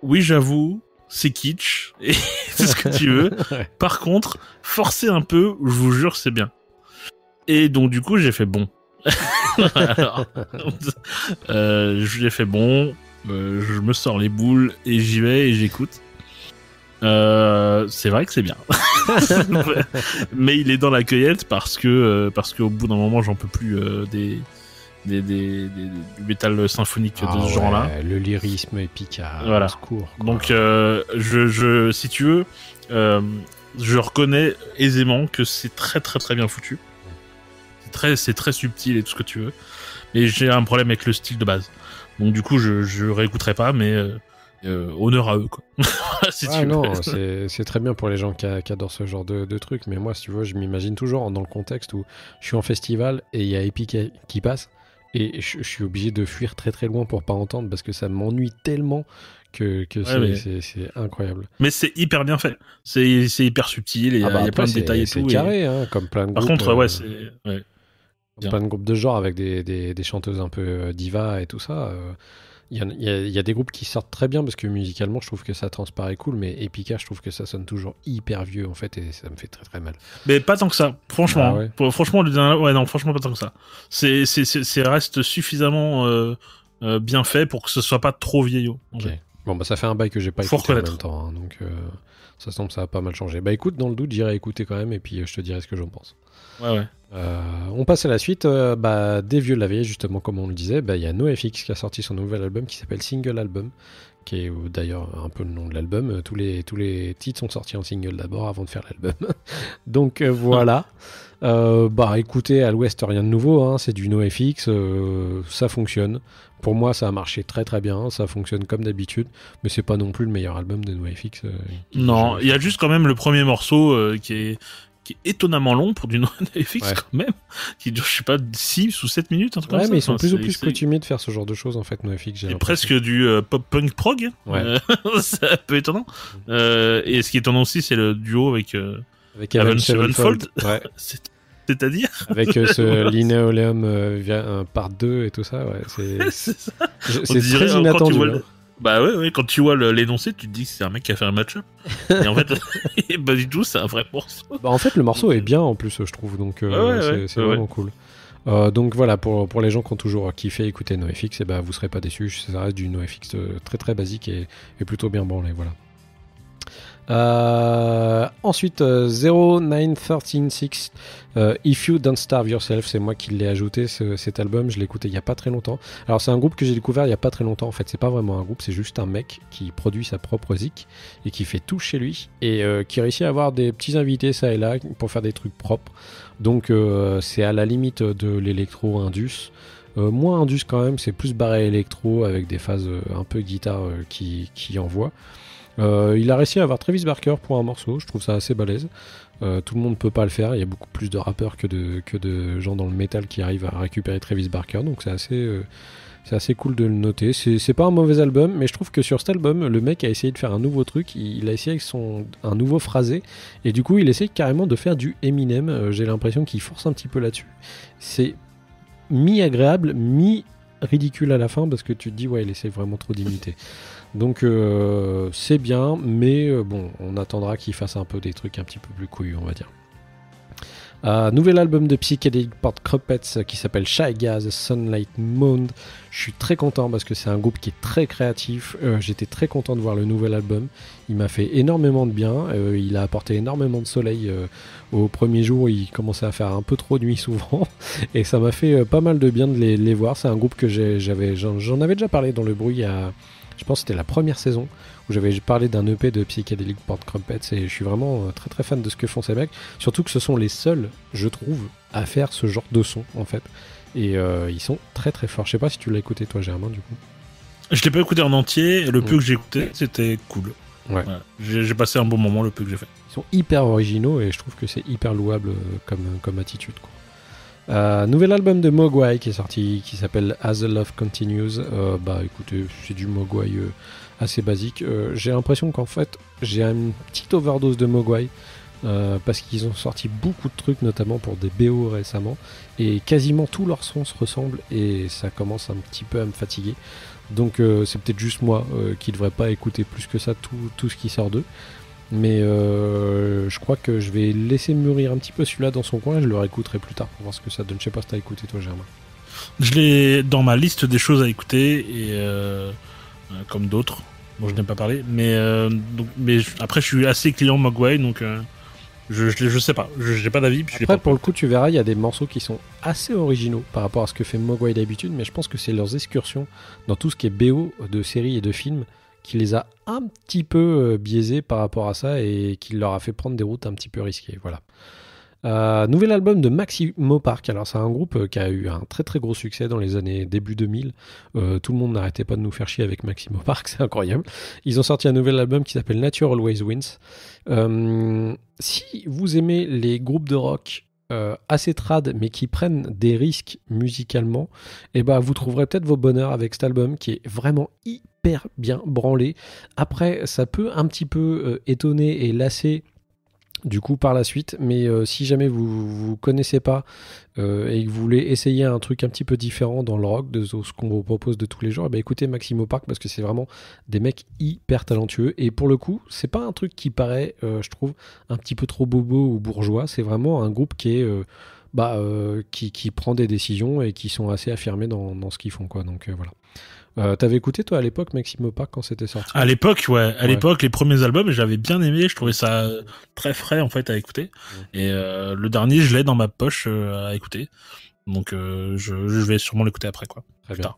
oui, j'avoue, c'est kitsch, et c'est ce que tu veux. Par contre, forcez un peu, je vous jure, c'est bien. Et donc du coup, j'ai fait bon. J'ai fait bon. Je me sors les boules et j'y vais et j'écoute. C'est vrai que c'est bien. Mais il est dans la cueillette parce qu'au bout d'un moment j'en peux plus du métal symphonique de ce genre-là. Le lyrisme épique voilà. Au secours, quoi. Donc si tu veux, je reconnais aisément que c'est très très très bien foutu. C'est très subtil et tout ce que tu veux. Mais j'ai un problème avec le style de base. Donc du coup, je réécouterai pas, mais honneur à eux, quoi. Si tu veux. C'est très bien pour les gens qui adorent ce genre de trucs, mais moi, si tu veux, je m'imagine toujours dans le contexte où je suis en festival et il y a Epic qui passe, et je suis obligé de fuir très très loin pour pas entendre, parce que ça m'ennuie tellement que c'est incroyable. Mais c'est hyper bien fait. C'est hyper subtil, et il y a plein de détails et tout. C'est carré, hein, comme plein de groupes. Par contre, c'est... plein de groupes de genre avec des chanteuses un peu divas et tout ça. Il y a des groupes qui sortent très bien parce que musicalement je trouve que ça transparaît cool, mais Epica je trouve que ça sonne toujours hyper vieux en fait et ça me fait très très mal. Mais pas tant que ça, franchement. Franchement pas tant que ça. C'est reste suffisamment bien fait pour que ce soit pas trop vieillot. Ok. Bon, bah ça fait un bail que j'ai pas Faut écouté en reconnaître. même temps, hein, donc ça semble ça a pas mal changé. Bah écoute, dans le doute, j'irai écouter quand même et puis je te dirai ce que j'en pense. Ouais. On passe à la suite, des vieux de la vieille, justement, comme on le disait. Il y a NoFX qui a sorti son nouvel album qui s'appelle Single Album, qui est d'ailleurs un peu le nom de l'album. Tous les titres sont sortis en single d'abord avant de faire l'album. Donc voilà. Écoutez, à l'ouest, rien de nouveau, hein, c'est du NoFX, ça fonctionne. Pour moi, ça a marché très très bien, ça fonctionne comme d'habitude, mais c'est pas non plus le meilleur album de NoFX. Non, il y a juste quand même le premier morceau qui est étonnamment long pour du NoFX Ouais. quand même, qui dure, je sais pas, 6 ou 7 minutes, un truc Ouais, comme ça. mais ils sont Enfin, plus ou c'est- plus c'est- coutumiers de faire ce genre de choses, en fait, NoFX. j'ai Et l'impression. presque du pop-punk prog. Ouais. C'est un peu étonnant. Et ce qui est étonnant aussi, c'est le duo avec Avec Avenged Avenged Sevenfold. Ouais. C'est-à-dire Avec ce Linoleum part 2 et tout ça, ouais, C'est ça. On c'est dirait, très quand tu inattendu. vois hein. Bah ouais, quand tu vois l'énoncé, tu te dis que c'est un mec qui a fait un match-up. Et en fait, pas du tout, c'est un vrai morceau. Bah, en fait, le morceau est bien en plus, je trouve, donc c'est ouais. vraiment cool. Donc voilà, pour les gens qui ont toujours kiffé écouter NoFX, et vous serez pas déçus, ça reste du NoFX très très basique et plutôt bien branlé, voilà. Ensuite, 09136 If You Don't Starve Yourself, c'est moi qui l'ai ajouté cet album, je l'ai écouté il y a pas très longtemps. Alors c'est un groupe que j'ai découvert il y a pas très longtemps, en fait c'est pas vraiment un groupe, c'est juste un mec qui produit sa propre zik et qui fait tout chez lui et qui réussit à avoir des petits invités ça et là pour faire des trucs propres. Donc c'est à la limite de l'électro indus. Moins indus quand même, c'est plus barré électro avec des phases un peu guitare qui envoient. Il a réussi à avoir Travis Barker pour un morceau, je trouve ça assez balèze. Tout le monde peut pas le faire, il y a beaucoup plus de rappeurs que de gens dans le métal qui arrivent à récupérer Travis Barker, donc c'est assez cool de le noter. C'est pas un mauvais album, mais je trouve que sur cet album, le mec a essayé de faire un nouveau truc, il a essayé avec un nouveau phrasé, et du coup il essaye carrément de faire du Eminem. J'ai l'impression qu'il force un petit peu là-dessus. C'est mi-agréable, mi-ridicule à la fin, parce que tu te dis, ouais, il essaie vraiment trop d'imiter. Donc c'est bien, mais bon, on attendra qu'il fasse un peu des trucs un petit peu plus couillus, on va dire. Nouvel album de Psychedelic Port Crumpets qui s'appelle Shy Guys Sunlight Mound. Je suis très content parce que c'est un groupe qui est très créatif. J'étais très content de voir le nouvel album. Il m'a fait énormément de bien. Il a apporté énormément de soleil. Au premier jour, il commençait à faire un peu trop de nuit souvent. Et ça m'a fait pas mal de bien de les voir. C'est un groupe que j'en avais déjà parlé dans le bruit je pense que c'était la première saison où j'avais parlé d'un EP de Psychedelic Port Crumpets et je suis vraiment très très fan de ce que font ces mecs, surtout que ce sont les seuls, je trouve, à faire ce genre de son en fait, et ils sont très très forts. Je sais pas si tu l'as écouté toi, Germain, du coup. Je l'ai pas écouté en entier, et le peu que j'ai écouté, c'était cool. Ouais. Voilà. J'ai passé un bon moment, le peu que j'ai fait. Ils sont hyper originaux et je trouve que c'est hyper louable comme attitude, quoi. Nouvel album de Mogwai qui est sorti, qui s'appelle As the Love Continues. Écoutez, c'est du Mogwai assez basique. J'ai l'impression qu'en fait j'ai une petite overdose de Mogwai parce qu'ils ont sorti beaucoup de trucs, notamment pour des BO récemment, et quasiment tous leurs sons se ressemblent et ça commence un petit peu à me fatiguer. Donc c'est peut-être juste moi qui devrais pas écouter plus que ça tout ce qui sort d'eux. Mais je crois que je vais laisser mûrir un petit peu celui-là dans son coin et je le réécouterai plus tard pour voir ce que ça donne. Je sais pas si t'as écouté toi, Germain. Je l'ai dans ma liste des choses à écouter, et comme d'autres, dont je n'ai pas parlé. Mais après, je suis assez client Mogwai, donc je sais pas. Je n'ai pas d'avis. Puis je l'ai Après, pas pour le coup, tu verras, il y a des morceaux qui sont assez originaux par rapport à ce que fait Mogwai d'habitude, mais je pense que c'est leurs excursions dans tout ce qui est BO de séries et de films qui les a un petit peu biaisés par rapport à ça et qui leur a fait prendre des routes un petit peu risquées. Voilà. Nouvel album de Maximo Park. Alors c'est un groupe qui a eu un très très gros succès dans les années début 2000. Tout le monde n'arrêtait pas de nous faire chier avec Maximo Park, c'est incroyable. Ils ont sorti un nouvel album qui s'appelle Nature Always Wins. Si vous aimez les groupes de rock assez trad mais qui prennent des risques musicalement, vous trouverez peut-être vos bonheurs avec cet album qui est vraiment hyper bien branlé. Après ça peut un petit peu étonner et lasser du coup par la suite, mais si jamais vous connaissez pas et que vous voulez essayer un truc un petit peu différent dans le rock de ce qu'on vous propose de tous les jours, écoutez Maximo Park parce que c'est vraiment des mecs hyper talentueux et pour le coup c'est pas un truc qui paraît je trouve un petit peu trop bobo ou bourgeois, c'est vraiment un groupe qui est qui prend des décisions et qui sont assez affirmés dans ce qu'ils font, quoi. Donc voilà. T'avais écouté toi à l'époque Maximo Park quand c'était sorti? À l'époque, ouais. À l'époque, les premiers albums, j'avais bien aimé. Je trouvais ça très frais en fait à écouter. Et le dernier, je l'ai dans ma poche à écouter. Donc je vais sûrement l'écouter après quoi. Très bien.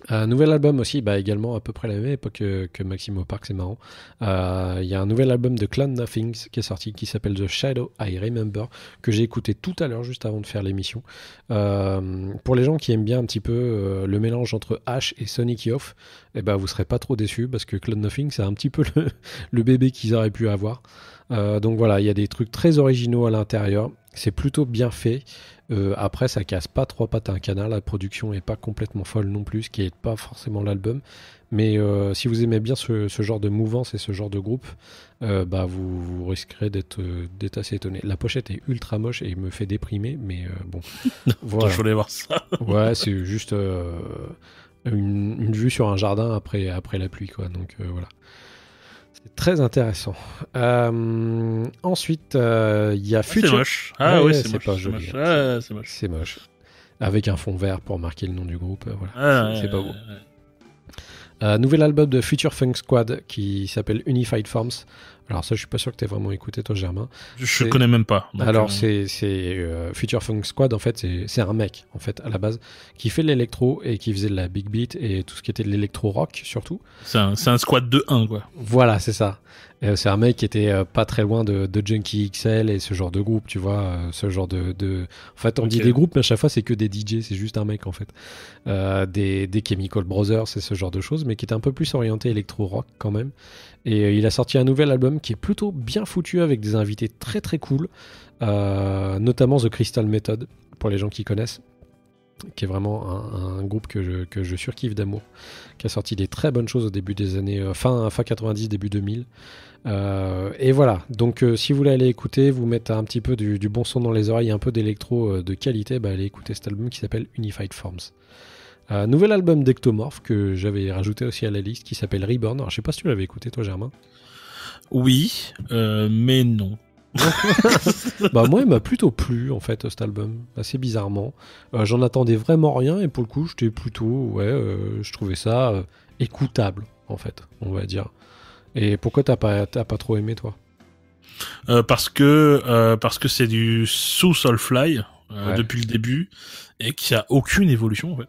Un nouvel album aussi, également à peu près la même époque que Maximo Park, c'est marrant. Il y a un nouvel album de Clown Nothings qui est sorti, qui s'appelle The Shadow I Remember, que j'ai écouté tout à l'heure juste avant de faire l'émission. Pour les gens qui aiment bien un petit peu le mélange entre Ash et Sonic Youth, vous serez pas trop déçus parce que Clown Nothings c'est un petit peu le bébé qu'ils auraient pu avoir. Donc voilà, il y a des trucs très originaux à l'intérieur. C'est plutôt bien fait. Après, ça casse pas trois pattes à un canard. La production est pas complètement folle non plus, ce qui est pas forcément l'album. Mais si vous aimez bien ce genre de mouvance et ce genre de groupe, vous risquerez d'être assez étonné. La pochette est ultra moche et me fait déprimer, mais bon. Voilà. Je voulais voir ça. Ouais, c'est juste une vue sur un jardin après la pluie, quoi. Donc voilà. C'est très intéressant. Ensuite, il y a Future. C'est moche. Ah ouais, c'est moche. Pas joli. C'est moche. C'est moche. Avec un fond vert pour marquer le nom du groupe. Voilà. C'est pas beau. Nouvel album de Future Funk Squad qui s'appelle Unified Forms. Alors ça, je suis pas sûr que tu aies vraiment écouté, toi, Germain. Je connais même pas. Donc, alors, c'est Future Funk Squad, en fait, c'est un mec, en fait, à la base, qui fait de l'électro et qui faisait de la big beat et tout ce qui était de l'électro-rock, surtout. C'est un squad de 1, quoi. Voilà, c'est ça. C'est un mec qui était pas très loin de Junkie XL et ce genre de groupe, tu vois, ce genre de... En fait, on dit des groupes, mais à chaque fois, c'est que des DJ, c'est juste un mec, en fait. Des Chemical Brothers, c'est ce genre de choses, mais qui est un peu plus orienté électro-rock, quand même. Et il a sorti un nouvel album qui est plutôt bien foutu avec des invités très très cool, notamment The Crystal Method, pour les gens qui connaissent, qui est vraiment un groupe que je surkiffe d'amour, qui a sorti des très bonnes choses au début des années fin 90, début 2000. Et voilà, donc si vous voulez aller écouter, vous mettre un petit peu du bon son dans les oreilles, un peu d'électro de qualité, allez écouter cet album qui s'appelle Unified Forms. Nouvel album d'Ectomorph que j'avais rajouté aussi à la liste qui s'appelle Reborn. Alors, je sais pas si tu l'avais écouté toi, Germain. Oui, mais non. Moi il m'a plutôt plu en fait cet album, assez bizarrement. J'en attendais vraiment rien et pour le coup j'étais plutôt je trouvais ça écoutable en fait, on va dire. Et pourquoi t'as pas trop aimé toi? Parce que c'est du sous Soulfly depuis le début et qu'il y a aucune évolution en fait.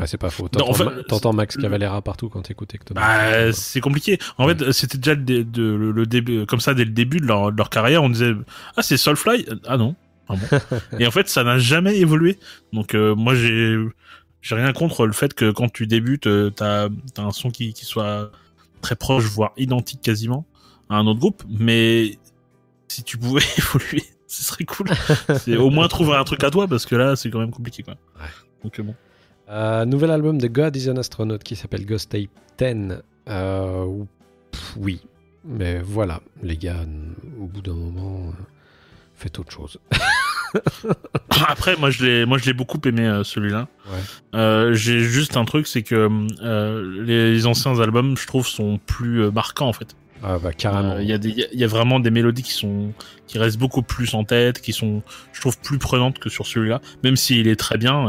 C'est pas faux. T'entends Max Cavalera partout quand t'écoutes Ectomorph. C'est compliqué. En fait, c'était déjà le début, comme ça dès le début de leur carrière, on disait c'est Soulfly. Ah non. Ah bon. Et en fait, ça n'a jamais évolué. Donc moi j'ai rien contre le fait que quand tu débutes, t'as un son qui soit très proche, voire identique quasiment à un autre groupe. Mais si tu pouvais évoluer, ce serait cool. C'est au moins trouver un truc à toi parce que là, c'est quand même compliqué quoi. Ouais. Donc bon. Nouvel album de God is an Astronaut qui s'appelle Ghost Tape 10. Oui, mais voilà, les gars, au bout d'un moment, faites autre chose. Après, moi je l'ai beaucoup aimé celui-là. Ouais. J'ai juste un truc, c'est que les anciens albums, je trouve, sont plus marquants en fait. Carrément. Il y a vraiment des mélodies qui restent beaucoup plus en tête, qui sont, je trouve, plus prenantes que sur celui-là, même s'il est très bien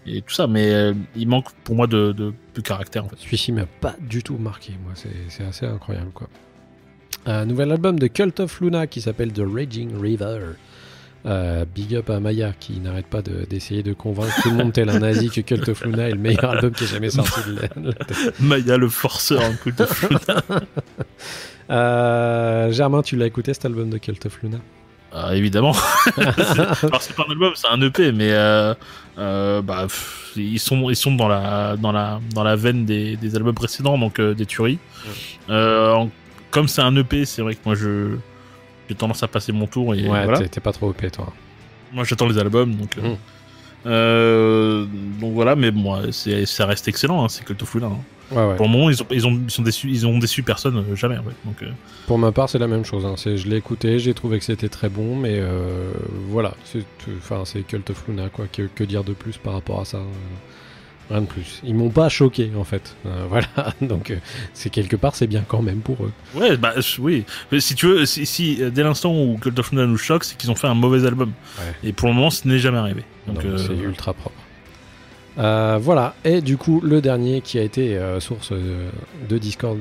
et tout ça, mais il manque pour moi de caractère en fait. Celui-ci m'a pas du tout marqué, moi, c'est assez incroyable quoi. Nouvel album de Cult of Luna qui s'appelle The Raging River. Big up à Maya qui n'arrête pas d'essayer de convaincre tout le monde tel un nazi que Cult of Luna est le meilleur album qui ait jamais sorti de la tête. Maya le forceur en Cult of Luna. Germain, tu l'as écouté cet album de Cult of Luna? Évidemment. Alors c'est pas un album, c'est un EP, mais ils sont dans la veine des albums précédents, donc des tueries. Comme c'est un EP, c'est vrai que moi j'ai tendance à passer mon tour et voilà. T'es pas trop EP toi. Moi j'attends les albums donc voilà, mais moi ça reste excellent, hein, c'est Cult of Luna. Hein. Ouais. Pour le moment ils ont déçu personne jamais en fait. Donc pour ma part c'est la même chose. Hein. Je l'ai écouté, j'ai trouvé que c'était très bon, mais voilà, c'est Cult of Luna quoi. Que dire de plus par rapport à ça? Rien de plus. Ils m'ont pas choqué en fait. Voilà. Donc c'est quelque part c'est bien quand même pour eux. Ouais, oui. Mais si tu veux, si dès l'instant où Cult of Luna nous choque, c'est qu'ils ont fait un mauvais album. Ouais. Et pour le moment, ce n'est jamais arrivé. Donc c'est ultra propre. Voilà, et du coup le dernier qui a été source de Discord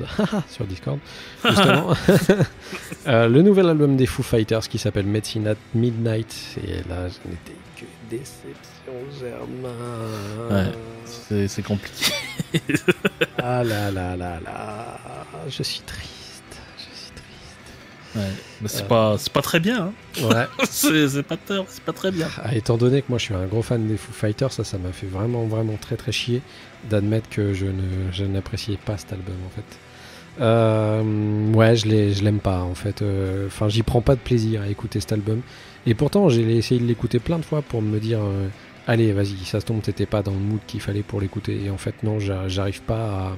sur Discord justement le nouvel album des Foo Fighters qui s'appelle Medicine at Midnight, et là je n'étais que déception, Germain. Ouais, c'est compliqué. Ah là là là là, je suis triste. Ouais, mais c'est pas très bien. Hein. Ouais. c'est pas très bien. Étant donné que moi je suis un gros fan des Foo Fighters, ça m'a fait vraiment très très chier d'admettre que je n'appréciais pas cet album en fait. Ouais, je l'aime pas en fait. Enfin, j'y prends pas de plaisir à écouter cet album. Et pourtant, j'ai essayé de l'écouter plein de fois pour me dire allez, vas-y, ça se tombe, t'étais pas dans le mood qu'il fallait pour l'écouter. Et en fait, non, j'arrive pas à.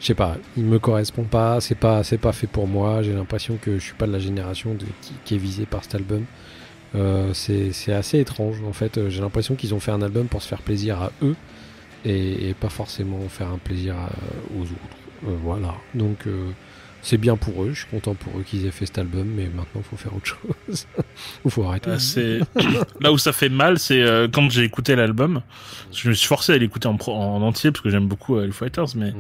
Je sais pas, il me correspond pas, c'est pas fait pour moi. J'ai l'impression que je suis pas de la génération qui est visée par cet album. C'est assez étrange en fait. J'ai l'impression qu'ils ont fait un album pour se faire plaisir à eux et pas forcément faire un plaisir aux autres. Voilà, donc c'est bien pour eux. Je suis content pour eux qu'ils aient fait cet album, mais maintenant faut faire autre chose. Ou faut arrêter. Là où ça fait mal, c'est quand j'ai écouté l'album. Je me suis forcé à l'écouter en entier parce que j'aime beaucoup les Fighters, mais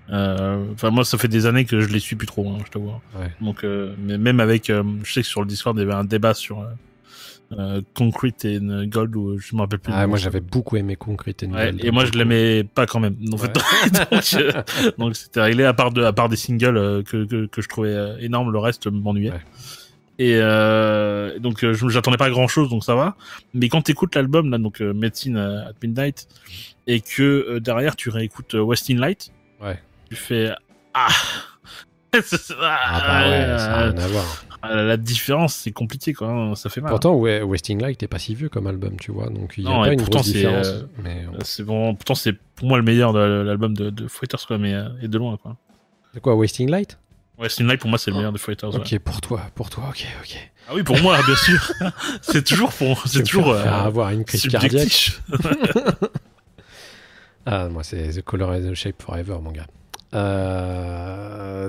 enfin moi ça fait des années que je les suis plus trop, hein, je t'avoue. Ouais. Donc mais même avec je sais que sur le Discord il y avait un débat sur Concrete and Gold, où je me rappelle plus. Moi j'avais beaucoup aimé Concrete and Gold. Et moi je l'aimais pas quand même. En fait, donc c'était réglé à part des singles que je trouvais énormes, le reste m'ennuyait. Ouais. Et donc j'attendais pas grand chose, donc ça va. Mais quand t'écoutes l'album là, donc Medicine at Midnight, et que derrière tu réécoutes Wasting Light, ouais. Tu fais ouais, ça n'a rien à voir. La différence, c'est compliqué quoi, hein, ça fait mal. Pourtant, Wasting Light n'est pas si vieux comme album, tu vois, donc il y a pas une grosse différence. C'est bon, pourtant c'est pour moi le meilleur de l'album de Fighters quoi, mais et de loin quoi. C'est quoi, Wasting Light? Wasting Light pour moi c'est le meilleur de Fighters. Ok, ouais. pour toi, ok. Ah oui, pour moi bien sûr. c'est toujours avoir une crise cardiaque. Moi c'est The Color and the Shape Forever, mon gars.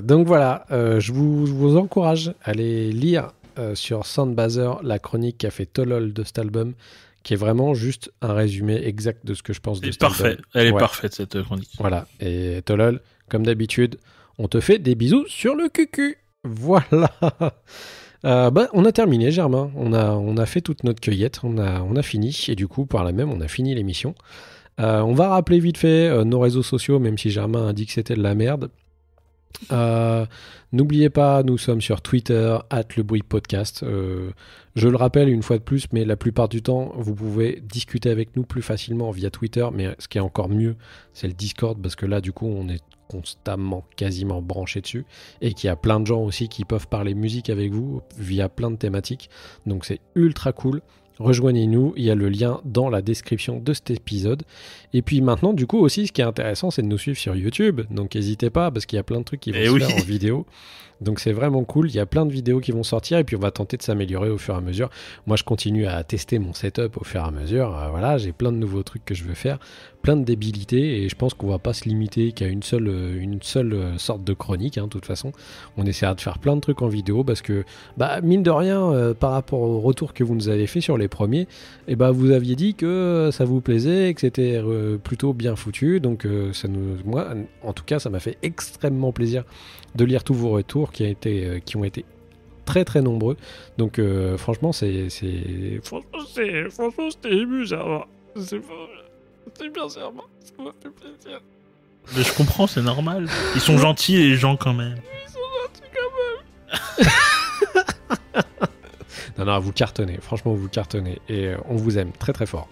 Donc voilà, je vous encourage à aller lire sur Soundbazer la chronique qu'a fait Tolol de cet album, qui est vraiment juste un résumé exact de ce que je pense de cet album. Elle est parfaite cette chronique. Voilà, et Tolol, comme d'habitude, on te fait des bisous sur le cucu. Voilà. On a terminé, Germain. On a fait toute notre cueillette, on a fini, et du coup, par là même, on a fini l'émission. On va rappeler vite fait nos réseaux sociaux, même si Germain a dit que c'était de la merde. N'oubliez pas, nous sommes sur Twitter, @lebruitpodcast. Je le rappelle une fois de plus, mais la plupart du temps, vous pouvez discuter avec nous plus facilement via Twitter. Mais ce qui est encore mieux, c'est le Discord, parce que là, du coup, on est constamment, quasiment branché dessus. Et qu'il y a plein de gens aussi qui peuvent parler musique avec vous via plein de thématiques. Donc c'est ultra cool. Rejoignez-nous, il y a le lien dans la description de cet épisode. Et puis maintenant, du coup aussi, ce qui est intéressant, c'est de nous suivre sur YouTube. Donc n'hésitez pas, parce qu'il y a plein de trucs qui vont se faire en vidéo. Donc c'est vraiment cool, il y a plein de vidéos qui vont sortir, et puis on va tenter de s'améliorer au fur et à mesure. Moi je continue à tester mon setup au fur et à mesure. Voilà, j'ai plein de nouveaux trucs que je veux faire, plein de débilités, et je pense qu'on va pas se limiter qu'à une seule sorte de chronique, hein, de toute façon. On essaiera de faire plein de trucs en vidéo, parce que mine de rien, par rapport au retour que vous nous avez fait sur les premiers, vous aviez dit que ça vous plaisait, que c'était plutôt bien foutu. Donc moi en tout cas ça m'a fait extrêmement plaisir de lire tous vos retours qui ont été très très nombreux. Donc franchement c'était ému, ça c'est bien, ça m'a fait plaisir. Mais je comprends, c'est normal. Ils sont gentils les gens quand même. Ils sont gentils quand même. Non, vous cartonnez, franchement vous cartonnez, et on vous aime très très fort.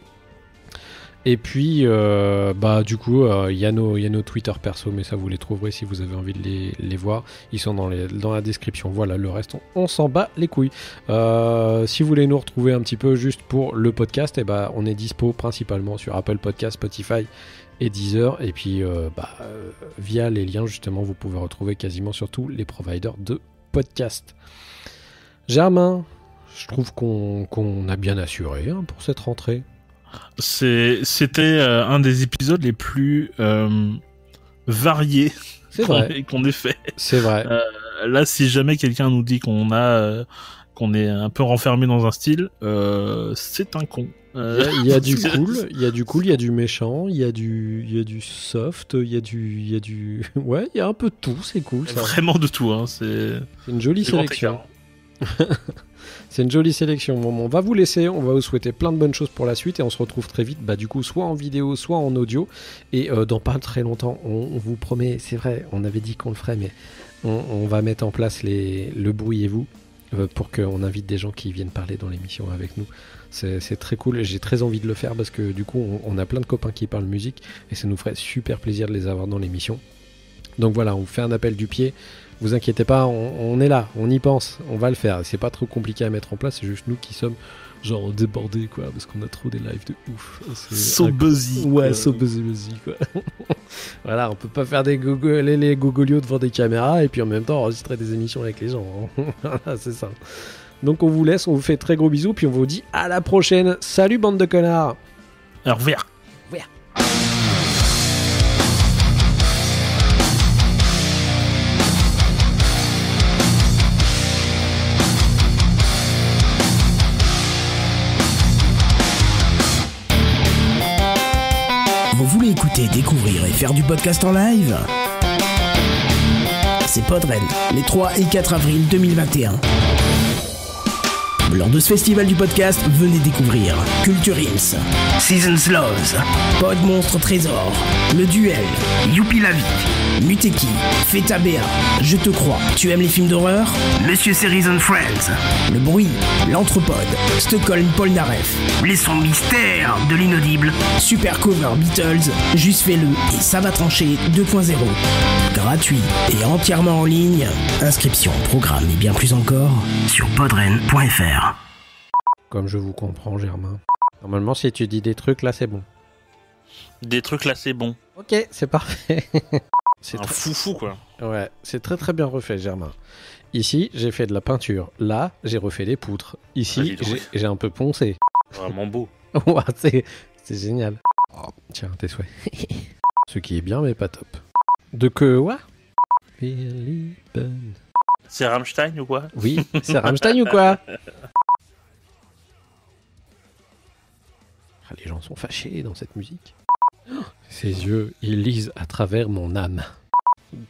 Et puis, du coup, il y a nos Twitter perso, mais ça vous les trouverez si vous avez envie de les voir. Ils sont dans la description. Voilà, le reste, on s'en bat les couilles. Si vous voulez nous retrouver un petit peu juste pour le podcast, on est dispo principalement sur Apple Podcast, Spotify et Deezer. Et puis, via les liens, justement, vous pouvez retrouver quasiment sur tous les providers de podcast. Germain, je trouve qu'on a bien assuré pour cette rentrée. C'était un des épisodes les plus variés qu'on ait fait. C'est vrai. Là, si jamais quelqu'un nous dit qu'on a qu'on est un peu renfermé dans un style, c'est un con. Il y a du cool, il y a du méchant, il y a du soft, il y a du... Ouais, il y a un peu de tout, c'est cool ça. Vraiment de tout, hein. C'est une jolie grand sélection. C'est une jolie sélection. Bon, on va vous laisser, on va vous souhaiter plein de bonnes choses pour la suite et on se retrouve très vite, du coup, soit en vidéo, soit en audio. Et dans pas très longtemps, on vous promet, c'est vrai, on avait dit qu'on le ferait, mais on va mettre en place le bruit et vous pour qu'on invite des gens qui viennent parler dans l'émission avec nous. C'est très cool et j'ai très envie de le faire parce que du coup, on a plein de copains qui parlent musique et ça nous ferait super plaisir de les avoir dans l'émission. Donc voilà, on vous fait un appel du pied. Vous inquiétez pas, on est là, on y pense, on va le faire. C'est pas trop compliqué à mettre en place, c'est juste nous qui sommes genre débordés quoi, parce qu'on a trop des lives de ouf. So buzzy. Ouais, so buzzy quoi. Voilà, on peut pas faire les gogolios devant des caméras et puis en même temps enregistrer des émissions avec les gens. Voilà, c'est ça. Donc on vous laisse, on vous fait très gros bisous, puis on vous dit à la prochaine. Salut bande de connards. Au revoir. Vous voulez écouter, découvrir et faire du podcast en live ? C'est Podren, les 3 et 4 avril 2021. Lors de ce festival du podcast, venez découvrir Culture Ims, Seasons Loves, Pod Monstre Trésor, Le Duel, Youpi la vie, Muteki, Feta Béa, Je te crois, tu aimes les films d'horreur ? Monsieur Series and Friends, Le Bruit, L'Anthropode, Stockholm Polnareff, Les sons mystères de l'inaudible, Super Cover Beatles, Juste fais-le et Ça va trancher 2.0. Gratuit et entièrement en ligne. Inscription, programme et bien plus encore sur podren.fr. Comme je vous comprends, Germain. Normalement, si tu dis des trucs, là, c'est bon. Des trucs là, c'est bon. Ok, c'est parfait. C'est un foufou, quoi. Ouais, c'est très très bien refait, Germain. Ici, j'ai fait de la peinture. Là, j'ai refait des poutres. Ici, j'ai un peu poncé. Vraiment beau. Ouais, c'est génial. Oh, tiens, tes souhaits. Ce qui est bien, mais pas top. De que, quoi? C'est Rammstein ou quoi? Oui, c'est Rammstein ou quoi? Ah, les gens sont fâchés dans cette musique. Oh, ses yeux, ils lisent à travers mon âme.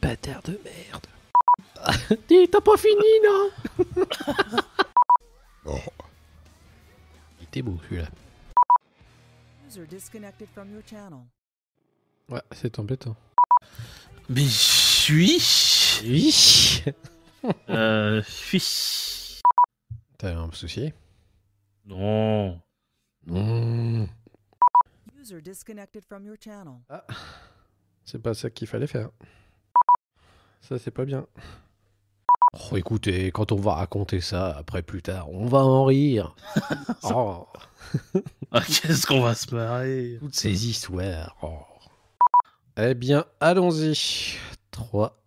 Bâtard de merde. Dis, t'as pas fini, non? Oh. Il était beau, celui-là. Ouais, c'est embêtant. Mais suis. Oui. Suis. T'as un souci? Non. Non. Ah, c'est pas ça qu'il fallait faire. Ça, c'est pas bien. Oh, écoutez, quand on va raconter ça après plus tard, on va en rire. Oh. Ah, qu'est-ce qu'on va se marrer. Toutes ces histoires. Oh. Eh bien, allons-y. 3,